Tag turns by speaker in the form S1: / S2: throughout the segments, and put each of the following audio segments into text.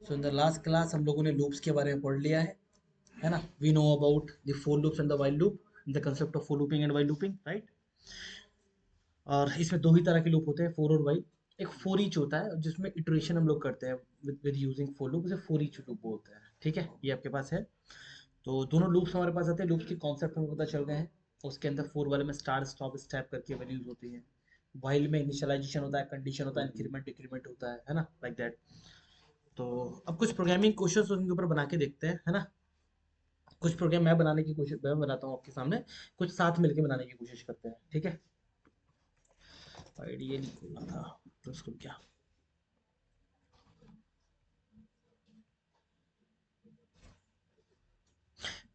S1: So in the last class हम लोगों ने लूप्स के बारे में पढ़ लिया है ना। We know about the for loops and the while loop, the concept of for looping and while looping, right. और इसमें दो ही तरह के लूप होते हैं, फोर और व्हाइल। एक फोर ईच होता है जिसमें इटरेशन हम लोग करते हैं विद यूजिंग फोर लूप, उसे फोर ईच लूप बोलते हैं, ठीक है। ये आपके पास है। तो दोनों लूप्स हमारे पास आते हैं, लूप्स के कॉन्सेप्ट हमें पता चल गए हैं। उसके अंदर फोर वाले में स्टार स्टॉप स्टेप करके वैल्यूज होती हैं। व्हाइल में इनिशियलाइजेशन होता है, कंडीशन होता है, इंक्रीमेंट डिक्रीमेंट होता है ना, लाइक दैट। तो अब कुछ प्रोग्रामिंग क्वेश्चंस उनके ऊपर बना के देखते हैं, है ना। कुछ प्रोग्राम मैं बनाने की कोशिश मैं बनाता हूँ आपके सामने, कुछ साथ मिलके बनाने की कोशिश करते हैं, ठीक है। आइडिया नहीं खोलना था तो उसको क्या।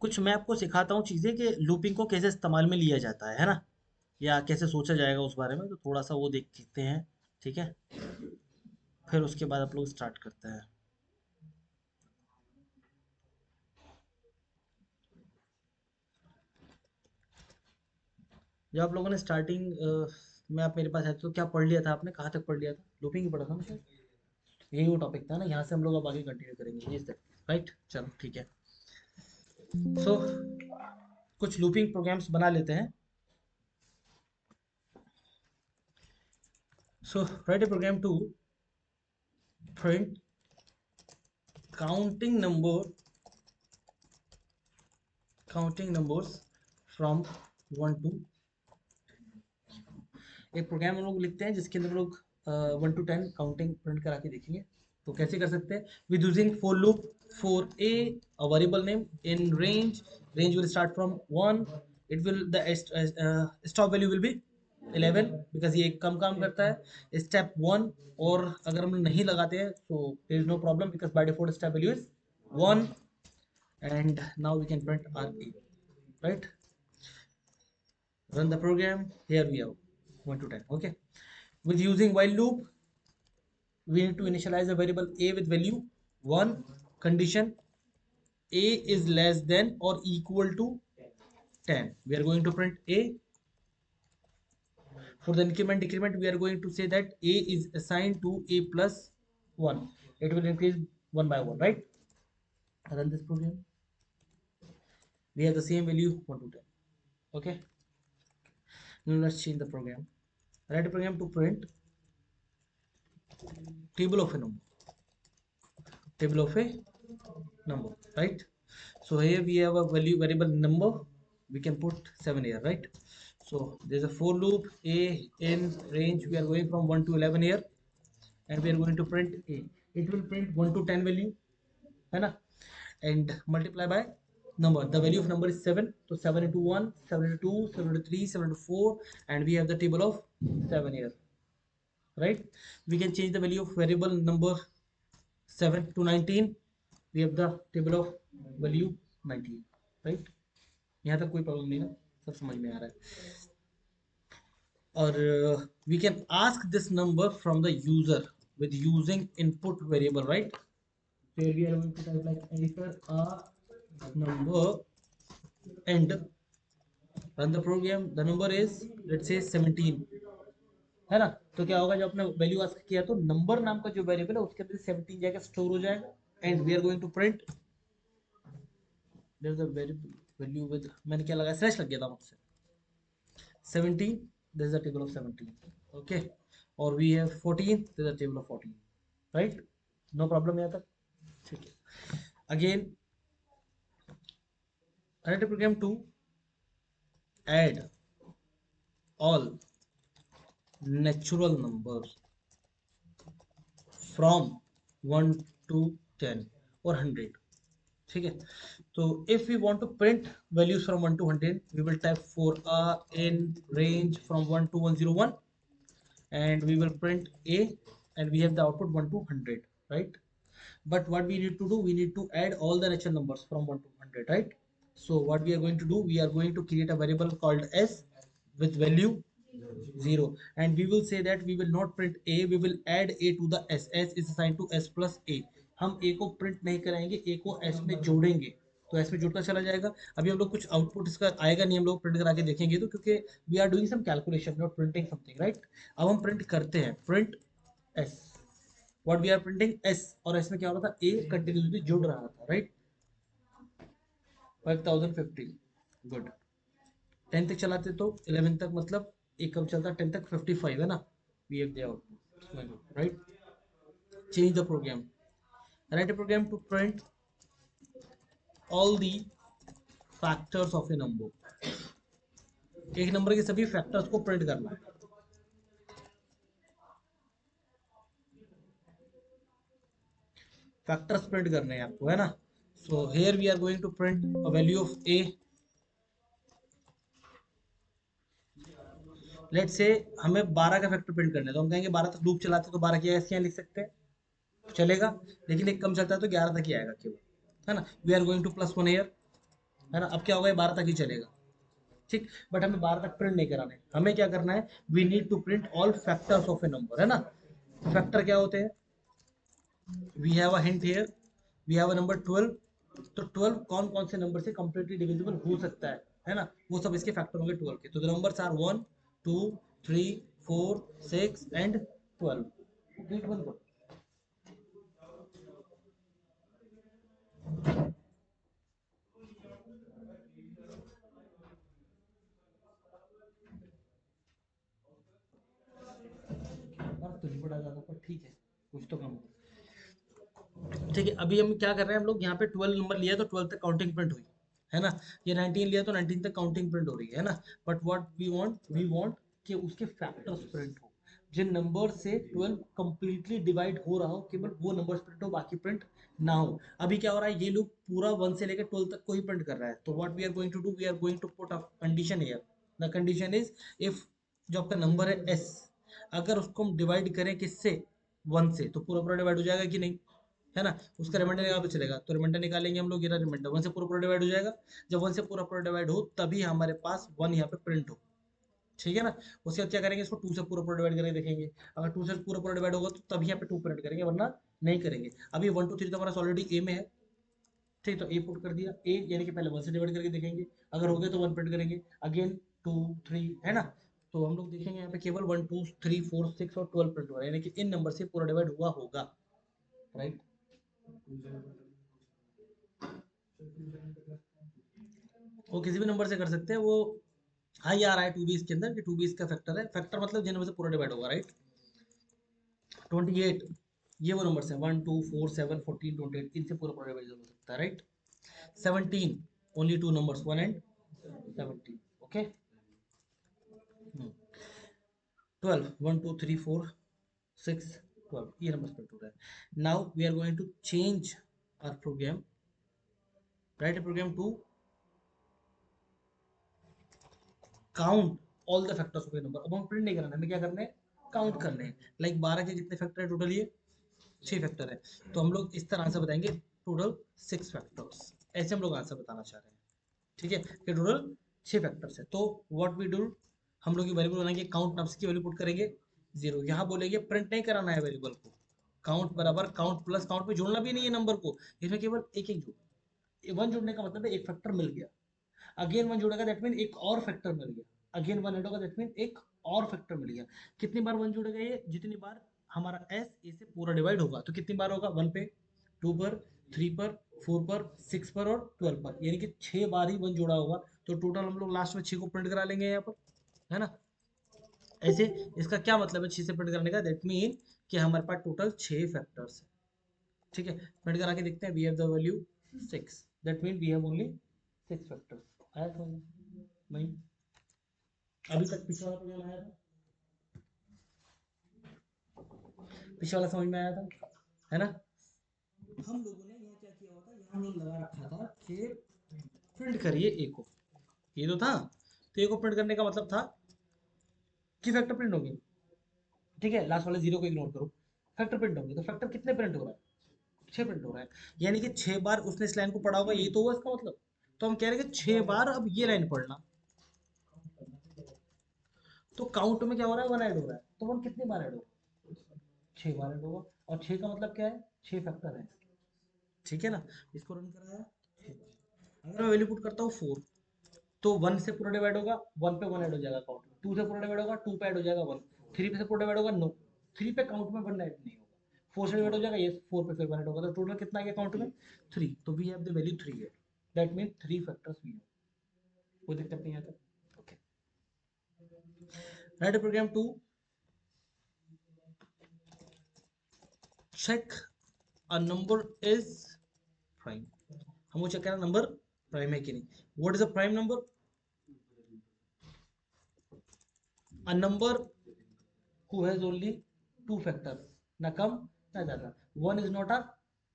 S1: कुछ मैं आपको सिखाता हूँ चीजें कि लूपिंग को कैसे इस्तेमाल में लिया जाता है ना, या कैसे सोचा जाएगा उस बारे में, तो थोड़ा सा वो देखते हैं, ठीक है। फिर उसके बाद आप लोग स्टार्ट करते हैं। जब आप लोगों ने स्टार्टिंग में आप मेरे पास आए तो क्या पढ़ लिया था आपने, कहाँ तक पढ़ लिया था? लूपिंग ही पढ़ा था ना शायद? यही वो टॉपिक था ना, यहाँ से हम लोग अब आगे कंटिन्यू करेंगे, इस तक, राइट। चलो ठीक है। सो कुछ लूपिंग प्रोग्राम्स बना लेते हैं। So write a program to print counting number counting numbers from 1 to, एक प्रोग्राम हम लोग लिखते हैं जिसके अंदर हम लोग 1 to 10 काउंटिंग प्रिंट करा के देखेंगे। तो कैसे कर सकते हैं? With using for loop for a variable name in range, range will start from 1, it will the stop value will be 11, because ये कम काम करता है स्टेप 1। और अगर हम नहीं लगाते हैं तो there is no problem, because by default step value is 1। and now we can print our a, right. Run the program. Here we have 1 to 10, okay. With using while loop, we need to initialize a variable a with value 1, condition a is less than or equal to 10. We are going to print a. For the increment decrement, we are going to say that a is assigned to a plus 1. It will increase 1 by 1, right. Run this program. We have the same value 1 to 10, okay. Now let's change the program. Write a program to print table of a number, table of a number, right. So here we have a value variable number, we can put 7 here, right. So there's a for loop a in range, we are going from 1 to 11 here, and we are going to print a. It will print 1 to 10 value, है ना, and multiply by number. The value of number is 7, so 7 into 1, 7 into 2, 7 into 3, 7 into 4, and we have the table of 7 here, right. We can change the value of variable number 7 to 19, we have the table of value 19, right. यहाँ तक कोई problem नहीं ना, सब समझ में आ रहा है। और we can ask this number from the user with using input variable, right. So here we are going to type like enter a number and run the program. The number is, let's say, 17, है ना। तो क्या होगा, जब आपने value ask किया तो number नाम का जो वेरिएबल है उसके अंदर 17 जाएगा, स्टोर हो जाएगा, and we are going to print there is a value with, मैंने क्या लगाया, स्लैश लग गया था मुझसे, 17, there is a table of 17, okay. और we have 14, there is a table of 14, right. No problem यहाँ तक, ठीक है। Again, write a program to add all natural numbers from 1 to 10 or 100, ठीक है। तो if we want to print values from 1 to 100, we will type for a in range from 1 to 101, and we will print a, and we have the output 1 to 100, right. But what we need to do, we need to add all the natural numbers from 1 to 100, right. So what we are going to do, we are going to create a variable called s with value 0, and we will say that we will not print a, we will add a to the s. S is assigned to s plus a. हम a को print नहीं कराएंगे, a को s में जोड़ेंगे, तो s में जुड़ता चला जाएगा। अभी हम लोग कुछ आउटपुट इसका आएगा नहीं, हम लोग प्रिंट करा के देखेंगे, तो क्योंकि we are doing some calculation, not printing something, right. अब हम प्रिंट करते हैं, print s what we are printing S, और एस में क्या हो रहा था, ए कंटिन्यूसली जुड़ रहा था, राइट। 5050, गुड। 10 तक चलाते तो 11 तक, मतलब एक कब चलता, 10 तक 55 है ना, we have the output, right. Change the program, write a program to print all the factors of a number, एक नंबर के सभी फैक्टर्स को प्रिंट करना है, फैक्टर्स प्रिंट करने हैं आपको, है ना। So here we are going to print a value of A, let's say हमें 12 का फैक्टर प्रिंट करना है, तो हम कहेंगे 12 तक लूप चलाते तो 12 की ऐसे यहाँ लिख सकते हैं, चलेगा। लेकिन एक कम चलता है तो 11 तक ही आएगा केवल, है ना। We are going to plus one year, है ना। अब क्या होगा, 12 तक ही चलेगा, ठीक। बट हमें 12 तक प्रिंट नहीं कराना है, हमें क्या करना है, we need to print all factors of a number, है ना। फैक्टर क्या होते हैं, we have a hint here, we have a number 12, तो 12 कौन कौन से नंबर से कंप्लीटली डिविजिबल हो सकता है ना, वो सब इसके फैक्टर होंगे 12 के। तो the numbers are 1 2 3 4 6 and 12। Get one को फर्क तो नहीं पड़ा ज्यादा, पर ठीक है, कुछ तो कम हो। ठीक है, अभी हम क्या कर रहे हैं, हम लोग यहाँ पे 12 नंबर लिया तो 12 तक काउंटिंग प्रिंट हुई, है ना। ये 19 लिया तो 19 तक काउंटिंग प्रिंट हो रही है ना। बट व्हाट वी वांट कि उसके फैक्टर्स प्रिंट हो, जिन नंबर से 12 कंप्लीटली डिवाइड हो रहा हो, केवल वो नंबर्स प्रिंट हो, बाकी प्रिंट ना हो। अभी क्या हो रहा है, ये लोग पूरा 1 से लेकर 12 तक को ही प्रिंट कर रहा है, तो what we are going to do, we are going to put a condition here. The condition is, if जो आपका नंबर है एस, अगर उसको हम डिवाइड करें किससे, 1 से, तो पूरा पूरा डिवाइड हो जाएगा कि नहीं, है ना। उसका रिमाइंडर निकाल तो चलेगा, तो रिमाइंडर निकालेंगे हम लोग, ये रिमाइंडर 1 से पूरा पूरा डिवाइड हो जाएगा। जब 1 से पूरा पूरा डिवाइड हो तभी हमारे पास 1 यहाँ पे प्रिंट हो, ठीक है ना। उसके बाद क्या करेंगे, इसको 2 से पूरा पूरा डिवाइड करके देखेंगे, अगर 2 से पूरा पूरा डिवाइड होगा तो तभी यहाँ पे 2 प्रिंट करेंगे, वरना नहीं करेंगे। अभी 1 2 3 तो हमारा ऑलरेडी ए में है, ठीक, तो ए पुट कर दिया, ए यानी कि पहले 1 से डिवाइड करके देखेंगे, अगर हो गया तो 1 प्रिंट करेंगे, अगेन 2 3, है ना। तो हम लोग देखेंगे यहाँ पे केवल 1 2 3 4 6 और 12 प्रिंट हुआ है, यानी कि इन नंबर से पूरा डिवाइड हुआ होगा, राइट। वो किसी भी नंबर से कर सकते हैं, वो आई आ रहा है 2 बीस के अंदर कि 2 बीस का फैक्टर है, फैक्टर मतलब जिन नंबर से पूरा डिवाइड होगा, राइट। 28, ये वो नंबर है 1 2 4 7 14 28, इनसे पूरा पूरा डिवाइड हो सकता है, right. 17, only two numbers 1 and 17, okay. 12, 1 2 3 4 6 12, ये नंबर स्प्लिट हो रहा है। Now we are going to change our program, write a program to count all the factors of a number. अब हम प्रिंट नहीं करना है, हमें क्या करना है, काउंट करने हैं। लाइक 12 के कितने फैक्टर है टोटल, ये 6 फैक्टर है, तो हम लोग इस तरह आंसर बताएंगे, टोटल 6 फैक्टर्स, ऐसे हम लोग आंसर बताना चाह रहे हैं, ठीक है, कि टोटल 6 फैक्टर्स है। तो व्हाट वी डू, हम लोग की वैरिएबल बनाएंगे, काउंट नंबर्स की वैल्यू पुट करेंगे 0, यहाँ बोलेंगे प्रिंट नहीं कराना है वेरिएबल को, काउंट बराबर काउंट प्लस काउंट में जोड़ना भी नहीं है नंबर को, इसमें केवल एक एक जोड़, 1 जोड़ने का मतलब है एक फैक्टर मिल गया, अगेन 1 जुड़ेगा दैट मीन एक और फैक्टर मिल गया, अगेन 1 ऐड होगा दैट मीन एक और फैक्टर मिल गया। कितनी बार 1 जुड़ेगा, ये जितनी बार हमारा एस ए से पूरा डिवाइड होगा, तो कितनी बार होगा, 1 पे, 2 पर, 3 पर, 4 पर, 6 पर और 12 पर, यानी कि 6 बार ही 1 जोड़ा होगा। तो टोटल हम लोग लास्ट में 6 को प्रिंट करा लेंगे यहाँ पर, है ना। ऐसे इसका क्या मतलब है 6 से प्रिंट करने का, दैट मीन कि हमारे पास टोटल 6 फैक्टर्स है, ठीक है। प्रिंट करा के देखते हैं, we have the value 6, that mean we have only 6 factors. आया समझ में? नहीं, अभी तक पीछे वाला प्रोग्राम आया था, पीछे वाला समझ में आया था, है ना। हम लोगों ने यहाँ क्या किया होता, यहाँ हम लोग लगा रखा था कि प्रिंट करिए ए को, ये तो था, तो ए को प्रिंट करने का मतलब था कि फैक्टर प्रिंट होंगे, ठीक है, लास्ट वाले जीरो को इग्नोर करो, फैक्टर प्रिंट होंगे, तो फैक्टर कितने प्रिंट हो रहा है, 6 प्रिंट हो रहा है, यानी कि 6 बार उसने इस लाइन को पढ़ा होगा, ये तो हुआ इसका मतलब। तो हम कह रहे हैं कि 6 बार अब ये लाइन पढ़ना, तो काउंट में क्या हो रहा है, 1 ऐड हो रहा है, तो 1 कितनी बार ऐड होगा, 6 बार ऐड होगा, और 6 का मतलब क्या है, 6 फैक्टर है, ठीक है ना। इसको रन कराया, अगर मैं वैल्यू पुट करता हूँ 4, तो 1 से पूरा डिवाइड होगा, 1 पे 1 ऐड हो जाएगा काउंट में, 2 से पूरा डिवाइड होगा, 2 पे ऐड हो जाएगा 1, 3 पे से पूरा डिवाइड होगा, नो, 3 पे काउंट में 1 ऐड नहीं होगा, 4 से डिवाइड हो जाएगा, ये 4 पे फिर 1 होगा, तो टोटल कितना आ गया अकाउंट में 3, तो वी हैव द वैल्यू 3 है, that mean 3 factors we have, कोई दिक्कत नहीं है तो okay. Write program to check a number is prime, हमको चेक करना नंबर प्राइम है कि नहीं। What is a prime number? A number who has only two factors, ना कम ना ज्यादा। One is not a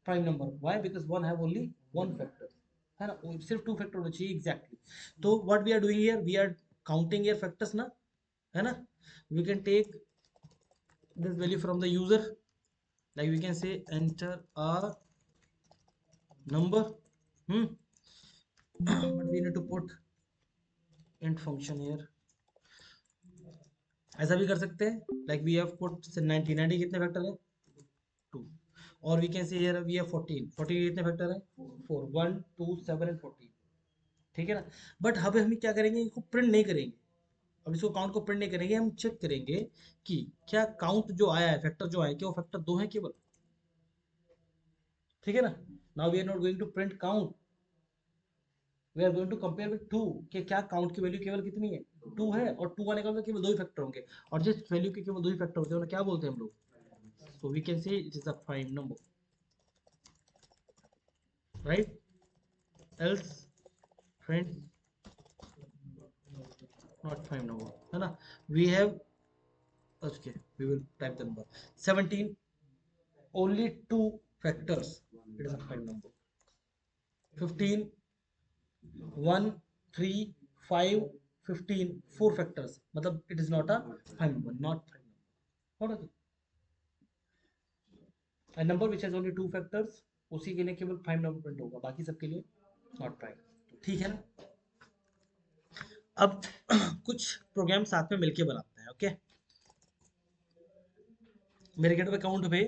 S1: prime number, why? Because one have only one factor, है ना, सिर्फ टू फैक्टर होना चाहिए एग्जैक्टली। तो what we are doing here, we are counting here factors ना, है ना। We can take this value from the user, like we can say enter a number, but we need to put int function here, ऐसा भी कर सकते हैं, like we have put 90, 90 कितने factor है 2, और we can say here we have 14, 14 कितने factor है 4, 1 2 7 एंड 14, ठीक है ना। बट अब हम क्या करेंगे, इसको प्रिंट नहीं करेंगे, अब इसको काउंट को प्रिंट नहीं करेंगे, हम चेक करेंगे कि क्या काउंट जो आया है, फैक्टर जो आया, क्या वो फैक्टर 2 है केवल, ठीक है ना। Now we are not going to print count, we are going to compare with 2, कि क्या काउंट की वैल्यू केवल कितनी है 2 है, और 2 आने का मतलब केवल 2 ही फैक्टर होंगे, और जिस वैल्यू के केवल 2 ही फैक्टर होते हैं उन्हें क्या बोलते हैं हम लोग, so we can say it is a prime number, right. Else friends not prime number, है ना। We have, okay, we will type the number 17, only 2 factors, it is a prime number। 15, 1 3 5 15, 4 factors, मतलब it is not a prime number, not prime number, what? A number which has only 2 factors, उसी के लिए केवल prime number print होगा, बाकी सबके लिए not prime, ठीक है ना। अब कुछ प्रोग्राम साथ में मिलके बनाते हैं, ओके। मेरे गेटअप अकाउंट पे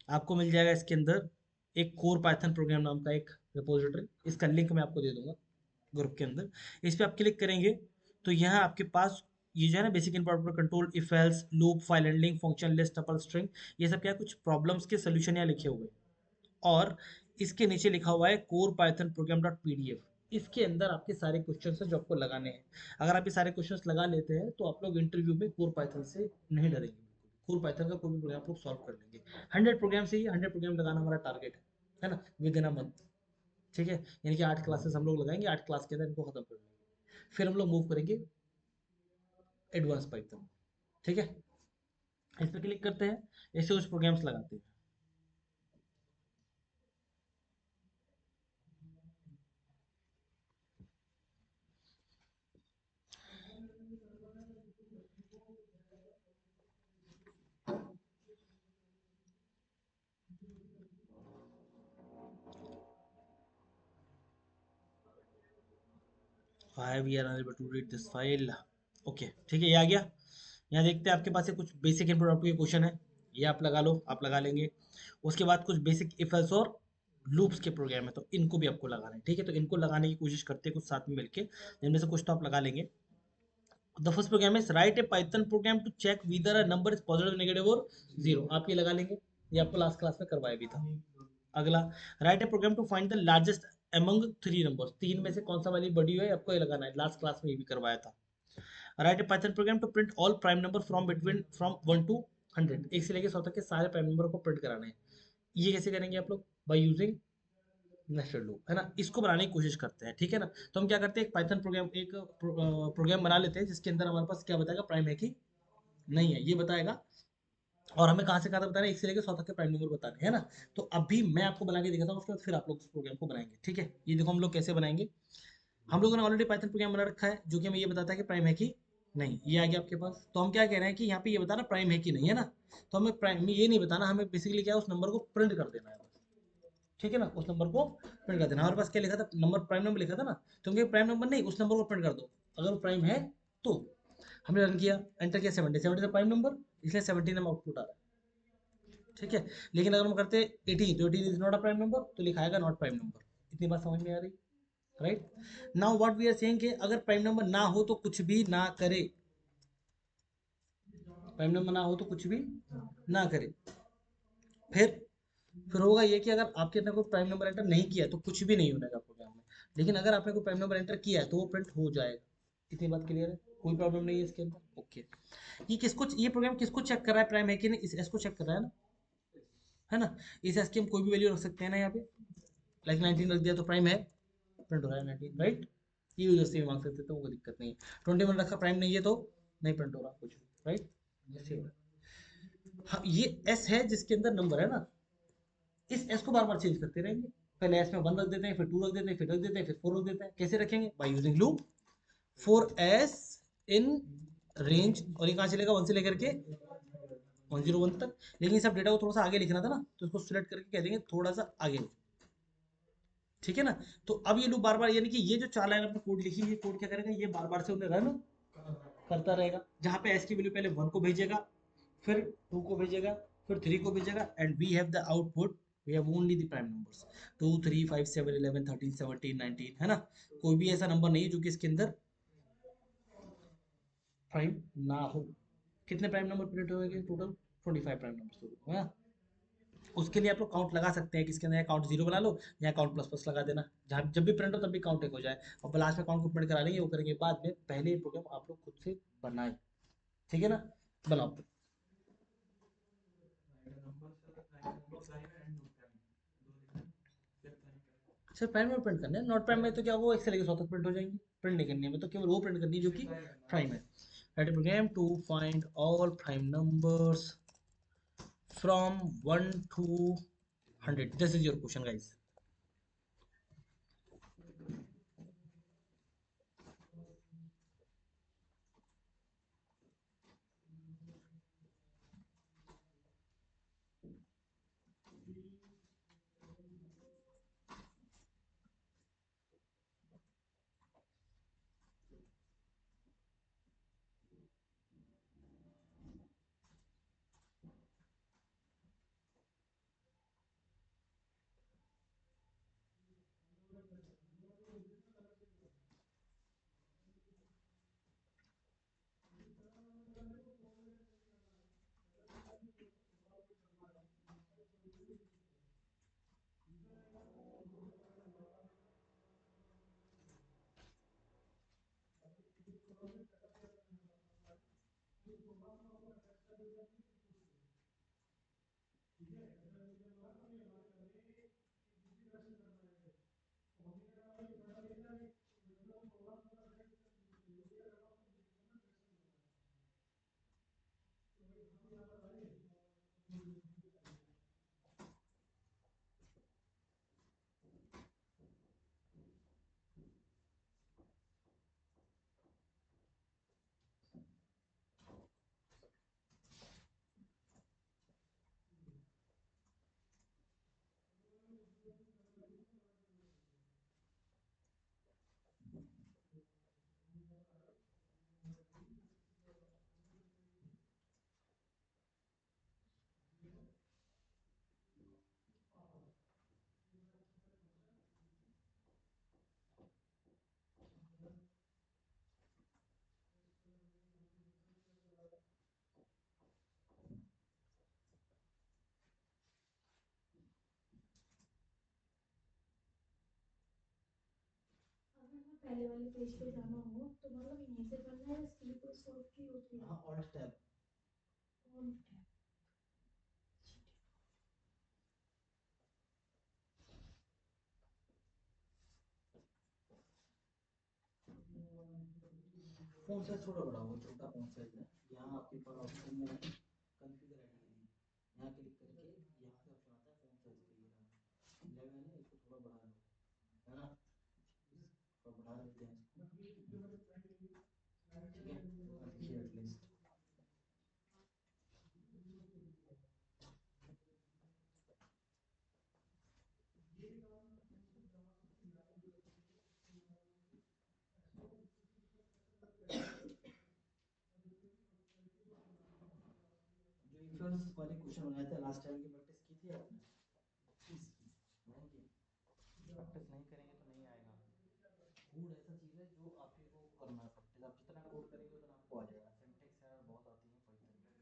S1: आपको मिल जाएगा इसके अंदर एक कोर पाइथन प्रोग्राम नाम का एक रिपोजिटरी, इसका लिंक मैं आपको दे दूंगा ग्रुप के अंदर। इस पे आप क्लिक करेंगे तो यहाँ आपके पास ये जो है ना basic input control, if else, loop, file handling, function list, tuple, string, ये सब क्या कुछ प्रॉब्लम्स के सोल्यूशन यहाँ लिखे हुए हैं, और इसके नीचे लिखा हुआ है core Python program dot PDF. इसके अंदर आपके सारे क्वेश्चन है जो आपको लगाने हैं। अगर आप ये सारे क्वेश्चन लगा लेते हैं तो आप लोग इंटरव्यू में कोर पाइथन से नहीं डरेंगे, कोर पाइथन का कोई भी प्रोग्राम आप लोग सॉल्व कर लेंगे। 100 प्रोग्राम से ही 100 प्रोग्राम लगाना हमारा टारगेट है ना, विद इन अ मंथ, ठीक है। यानी कि 8 क्लासेस हम लोग लगाएंगे, 8 क्लास के अंदर इनको खत्म कर लेंगे, फिर हम लोग मूव करेंगे एडवांस पाइथन, ठीक है। इस पर क्लिक करते हैं, ऐसे कुछ प्रोग्राम्स लगाते हैं। Why we are unable to read this file? Okay, ठीक है, ये आ गया। यहाँ देखते हैं आपके पास कुछ बेसिक इनपुट के क्वेश्चन है, ये आप लगा लो, आप लगा लेंगे। उसके बाद कुछ बेसिक इफ एल्स और लूप्स के प्रोग्राम है, तो इनको भी आपको लगाना है, ठीक है। तो इनको लगाने की कोशिश करते हैं कुछ साथ में मिलके, जिनमें से कुछ तो आप लगा लेंगे। The first program is write a Python program to check whether a number is positive, negative और जीरो, आप ये लगा लेंगे, ये आपको लास्ट क्लास में करवाया भी था। अगला, write a program to find the largest among three numbers, तीन में से कौन सा वाली बड़ी है आपको ये लगाना है, लास्ट क्लास में ये भी करवाया था। Write a Python program to print all prime number from between from 1 to 100, एक से लेकर 100 तक के सारे प्राइम नंबर को प्रिंट कराना है। ये कैसे करेंगे आप लोग, बाय यूजिंग नेस्टेड लूप, है ना। इसको बनाने की कोशिश करते हैं, ठीक है ना। तो हम क्या करते हैं, एक पाइथन प्रोग्राम, एक प्रोग्राम बना लेते हैं जिसके अंदर हमारे पास क्या बताएगा, प्राइम है कि नहीं है ये बताएगा, और हमें कहाँ से कहाँ तक बताना है, एक से लेकर 100 तक के प्राइम नंबर बताने, है ना। तो अभी मैं आपको बना के दिखाता हूँ, उसके बाद फिर आप लोग उस प्रोग्राम को बनाएंगे, ठीक है। ये देखो हम लोग कैसे बनाएंगे। हम लोगों ने ऑलरेडी पाइथन प्रोग्राम बना रखा है जो कि हमें ये बताता है कि प्राइम है कि नहीं, ये आ गया आपके पास। तो हम क्या कह रहे हैं कि यहाँ पे ये बताना प्राइम है कि नहीं, है ना। तो हमें प्राइम में ये नहीं बताना, हमें बेसिकली क्या है, उस नंबर को प्रिंट कर देना है बस, ठीक है ना। उस नंबर को प्रिंट कर देना, हमारे पास क्या लिखा था, नंबर, प्राइम नंबर लिखा था ना, तो हम प्राइम नंबर नहीं, उस नंबर को प्रिंट कर दो, अगर वो प्राइम है तो। हमने रन किया, एंटर किया, 70, 70 से प्राइम नंबर, इसलिए 17 नंबर आउटपुट आ रहा है, ठीक है। लेकिन अगर हम करते 18 तो 18 is not a prime number, तो लिखा आएगा नॉट प्राइम नंबर। इतनी बात समझ में आ रही, right. Now what we are saying कि अगर प्राइम नंबर ना हो तो कुछ भी ना करे, प्राइम नंबर ना हो तो कुछ भी ना करे। फिर फिर होगा ये कि अगर आपके अंदर कोई प्राइम नंबर एंटर नहीं किया है, तो कुछ भी नहीं होगा प्रोग्राम में। लेकिन अगर आपने कोई प्राइम नंबर एंटर किया है तो वो प्रिंट हो जाएगा। इतनी बात क्लियर है, कोई प्रॉब्लम नहीं है इसके अंदर। ओके, ये प्रोग्राम किसको चेक कर रहा है, प्राइम है कि नहीं, इस एस को चेक कर रहा है ना, है ना। इस एस की हम कोई भी वैल्यू रख सकते हैं ना यहाँ पे, लाइक 19 रख दिया तो प्राइम है, प्रिंट हो रहा है 19, राइट। ये यूजर से भी मांग सकते थे, तो कोई दिक्कत नहीं है। 21 रखा, प्राइम नहीं है तो नहीं प्रिंट हो रहा कुछ, राइट। ऐसे हो रहा है। हाँ, ये एस है जिसके अंदर नंबर है ना, इस एस को बार बार चेंज करते रहेंगे। पहले एस में 1 रख देते हैं, फिर 2 रख देते हैं, फिर रख देते हैं, फिर 4 रख देते हैं। कैसे रखेंगे, by using loop for S in range, और ये कहाँ चलेगा, 1 से लेकर के 101 तक। लेकिन सब डेटा को थोड़ा सा आगे लिखना था ना, तो इसको सिलेक्ट करके कह देंगे थोड़ा सा आगे, ठीक है ना। तो अब ये लूप बार बार, यानी कि ये जो 4 लाइन आपने कोड लिखी है, कोड क्या करेगा, ये बार बार से उन्हें रन करता रहेगा। जहां पे एस की वैल्यू पहले 1 को भेजेगा, फिर 2 को भेजेगा, फिर 3 को भेजेगा, and we have the output, we have only the prime numbers 2 3 5 7 11 13 17 19, है ना। कोई भी ऐसा नंबर नहीं है जो कि इसके अंदर प्राइम ना हो। कितने प्राइम नंबर प्रिंट होंगे टोटल, 25 प्राइम नंबर, है ना। उसके लिए आप लोग काउंट लगा सकते हैं, किसके अंदर काउंट 0 बना लो, या काउंट प्लस प्लस लगा देना, जहाँ जब भी प्रिंट हो तब भी काउंट एक हो जाए। और लास्ट में काउंट को प्रिंट करा लेंगे, वो करेंगे बाद में, पहले ये प्रोग्राम आप लोग खुद से बनाए, ठीक है ना। बनाओ। सर प्राइम में प्रिंट करना है, नॉट प्राइम में तो क्या वो एक से लेकर 100 तक प्रिंट हो जाएंगे। प्रिंट नहीं करनी है, मैं तो केवल वो प्रिंट करनी है जो कि प्राइम है। Write program to find all prime numbers from 1 to 100, this is your question guys.
S2: अगर मैं पहले वाले पेज पे जाना हो तो मतलब यहीं से करना है या स्किप कोई सॉर्ट की होती है?
S1: हाँ, alt tab.
S2: On tab.
S1: Font size थोड़ा बड़ा होगा, छोटा फ़ॉन्ट साइज़ है। यहाँ आपके पास ऑप्शन में है कॉन्फ़िगर एडिटिंग, यहाँ क्लिक करके यहाँ पे ऑप्शन आता है फ़ॉन्ट साइज़ का, ये रहा 11 है, इसको थोड़ा बढ़ा लो, है ना। थोड़ा बढ़ा देते हैं इसको, ठीक है, इतना दिखे एटलीस्ट। जो इक्वल्स वाले क्वेश्चन बनाए थे लास्ट टाइम की, प्रैक्टिस की थी आपने? नहीं की। प्रैक्टिस नहीं करेंगे तो नहीं आएगा। कोड ऐसा चीज़ है जो आपके को करना है प्रैक्टिस, आप जितना कोड करेंगे उतना आपको आ जाएगा। सिंटेक्स एरर बहुत आती है पाइथन में।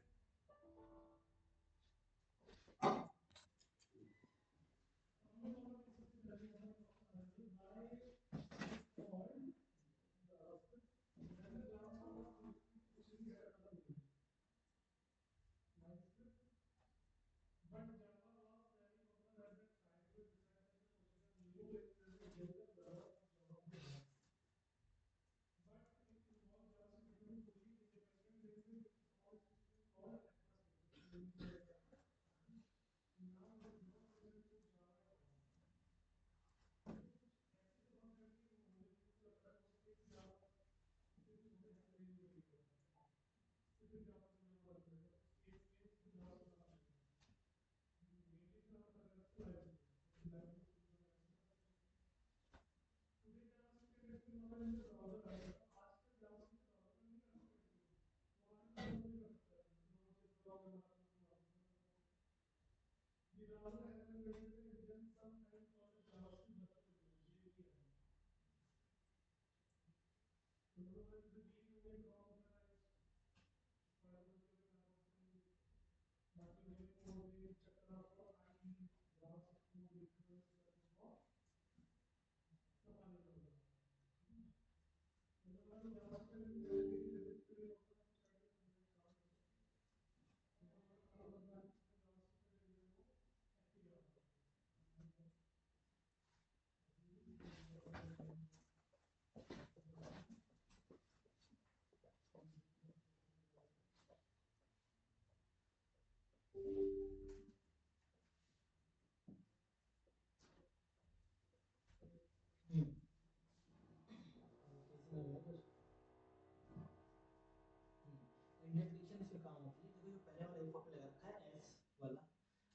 S1: इंडेंटेशन इसमें काम होती है। देखो जो पहले वाला इफ आपने लगा रखा है एस वाला,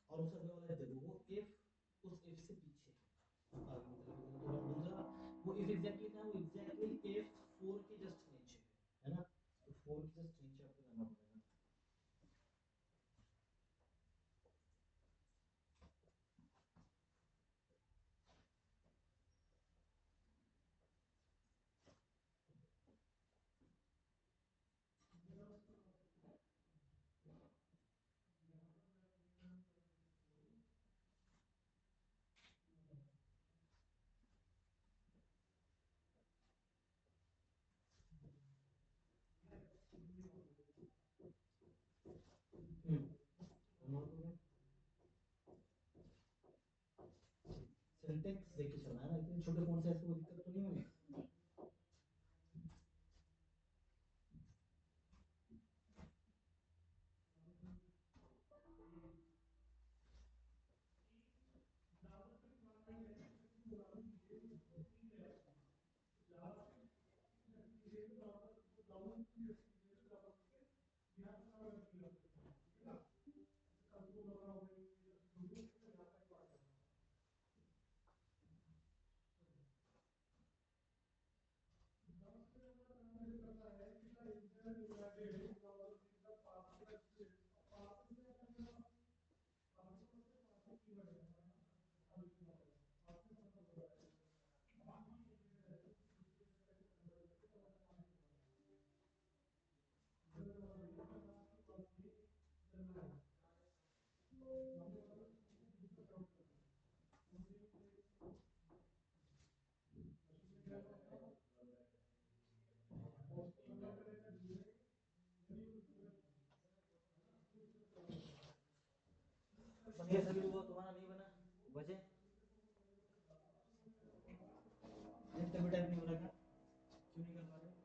S1: और उस अगले वाला देखो वो इफ उस इफ से पीछे आगे मतलब थोड़ा दूसरा वो इफ एग्जैक्टली था, वो एग्जैक्टली इफ 4 के जस्ट नीचे है ना, तो 4 के जस्ट नीचे आपको जाना पड़ेगा। सिंटेक्स देख के चलना है ना, इतने छोटे फोन से ऐसे कोई दिक्कत तो नहीं होगी। बनिए सभी लोग, तुम्हारा नहीं बना वजह तभी टाइप नहीं हो रहा, क्यों नहीं कर पा रहे?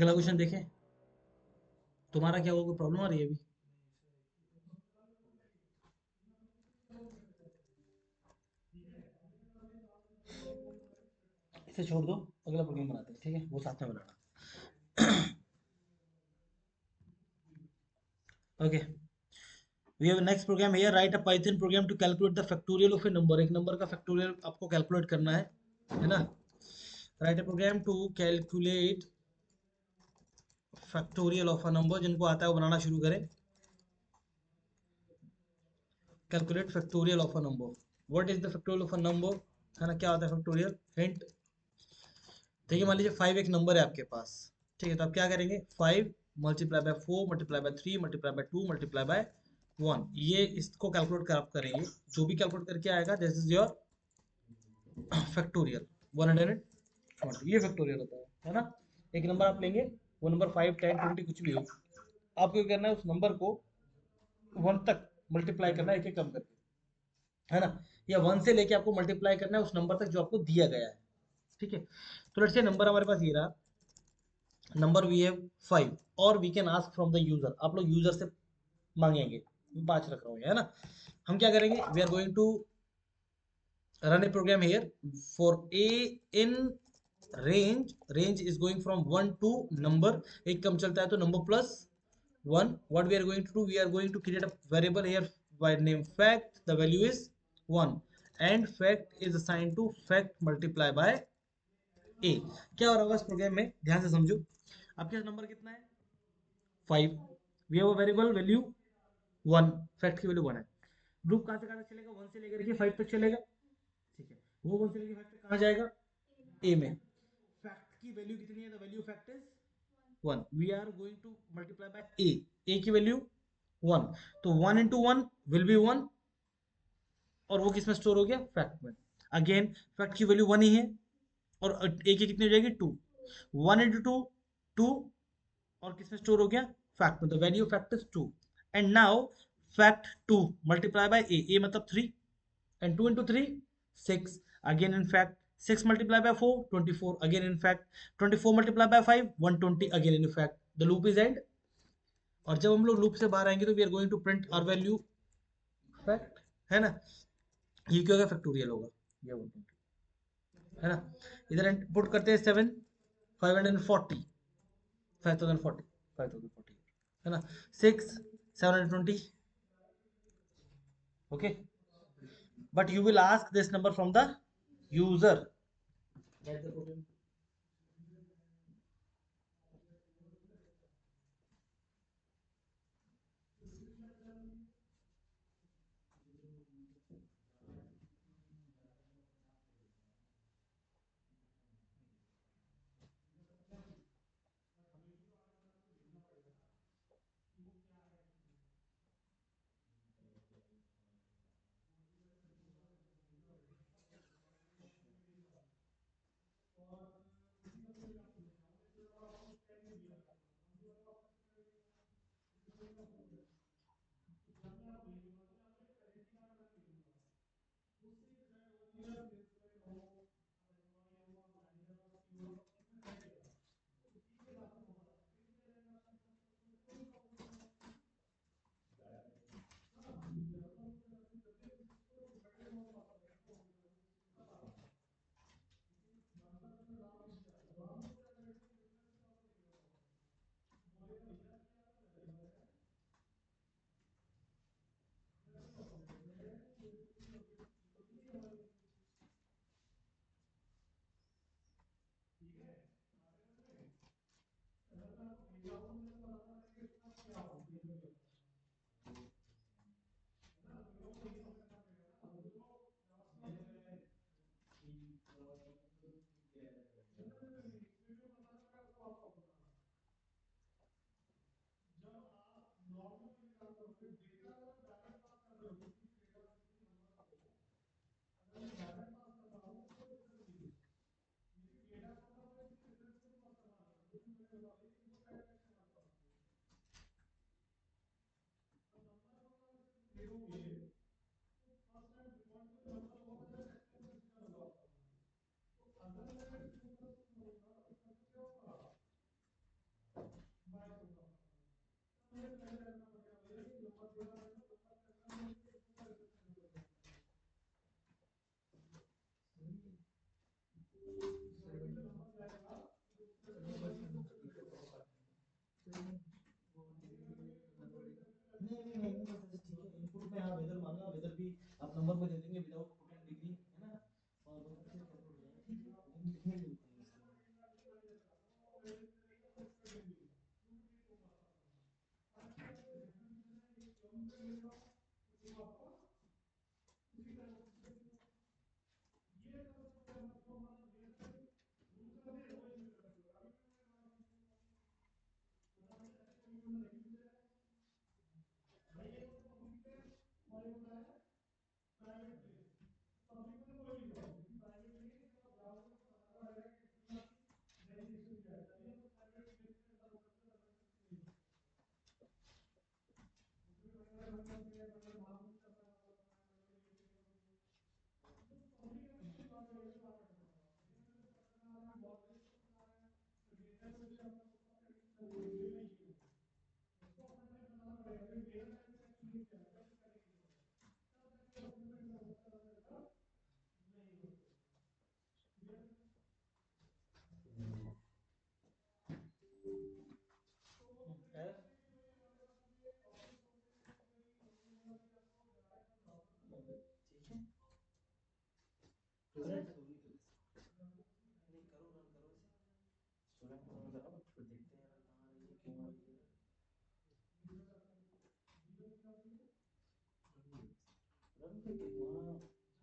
S1: अगला क्वेश्चन देखें। तुम्हारा क्या होगा, कोई प्रॉब्लम आ रही है अभी? इसे छोड़ दो, अगला प्रोग्राम बनाते हैं, ठीक है, वो साथ में बनाना। Okay, we have next program here, write a Python program to calculate the factorial of a number. एक नंबर का फैक्टोरियल आपको कैलकुलेट करना है ना। Write a program to calculate factorial of a number, जिनको आता है वो बनाना शुरू करें। Calculate factorial of a number, what is the factorial of a number, है ना, क्या होता है फैक्टोरियल। हिंट, देखिए मान लीजिए 5 एक नंबर है आपके पास, ठीक है, तो आप क्या करेंगे, 5 multiply by 4 multiply by 3 multiply by 2 multiply bye 1, ये इसको कैलकुलेट कर आप करेंगे, जो भी कैलकुलेट करके आएगा दिस इज योर फैक्टोरियल 120, ये फैक्टोरियल होता है ना। एक नंबर आप लेंगे, वो नंबर 5 10 20 कुछ भी हो, आपको क्या करना है, उस नंबर को 1 तक मल्टीप्लाई करना है, एक एक कम करके, है ना, या 1 से लेके आपको मल्टीप्लाई करना है उस नंबर तक जो आपको दिया गया है, ठीक है। तो लेट्स से नंबर हमारे पास ये रहा, नंबर वी हैव 5, और we can ask from the user, आप लोग यूजर से मांगेंगे, मैं 5 रख रहा हूँ, है ना। हम क्या करेंगे, we are going to run a program here for a in range is going from 1 to number, एक कम चलता है तो number plus 1, what we are going to do, we are going to create a variable here by name fact, the value is 1, and fact is assigned to fact multiply by a। क्या हो रहा होगा इस programme में, ध्यान से समझो, आपके पास नंबर कितना है 5, we have a variable value 1, fact की वैल्यू 1 है, लूप कहाँ से चलेगा, 1 से लेकर के 5 तक चलेगा, ठीक है, वो 1 से लेकर 5 तक कहाँ जाएगा, ए में। फैक्ट की वैल्यू कितनी है, the value fact is 1, we are going to multiply by a की वैल्यू 1, तो 1 इंटू 1 विल बी 1, और वो किसमें स्टोर हो गया, फैक्ट में। अगेन फैक्ट की वैल्यू 1 ही है, और ए की कितनी हो जाएगी 2, 1 इंटू 2 2, और किसमें स्टोर हो गया, फैक्ट में, the value fact is 2, and now fact 2 multiply by a मतलब 3, and 2 into 3 6, again in fact 6 multiplied by 4 24, again in fact 24 multiplied by 5 120, again in fact the loop is end, और जब हम लोग loop से बाहर आएंगे तो we are going to print our value fact, है ना। ये क्या होगा, फैक्टोरियल होगा, ये 120, है ना। इधर पुट करते हैं 7 540 5040 5040, है ना, 6 720, okay, but you will ask this number from the user. That's the problem. नहीं बस ठीक है, इनपुट में हाँ वेदर मांगा, वेदर भी आप नंबर में दे देंगे विदाउट 14 डिग्री है ना, और वेदर से कैलकुलेट हो जाएगा, ठीक है, लेकिन लिखने की जरूरत नहीं है ना। ठीक है, स्टूडेंट नहीं करो, रन करो इसे, स्टूडेंट को रन कराओ, फिर देखते हैं यार कहाँ आ रही है, क्यों आ रही है,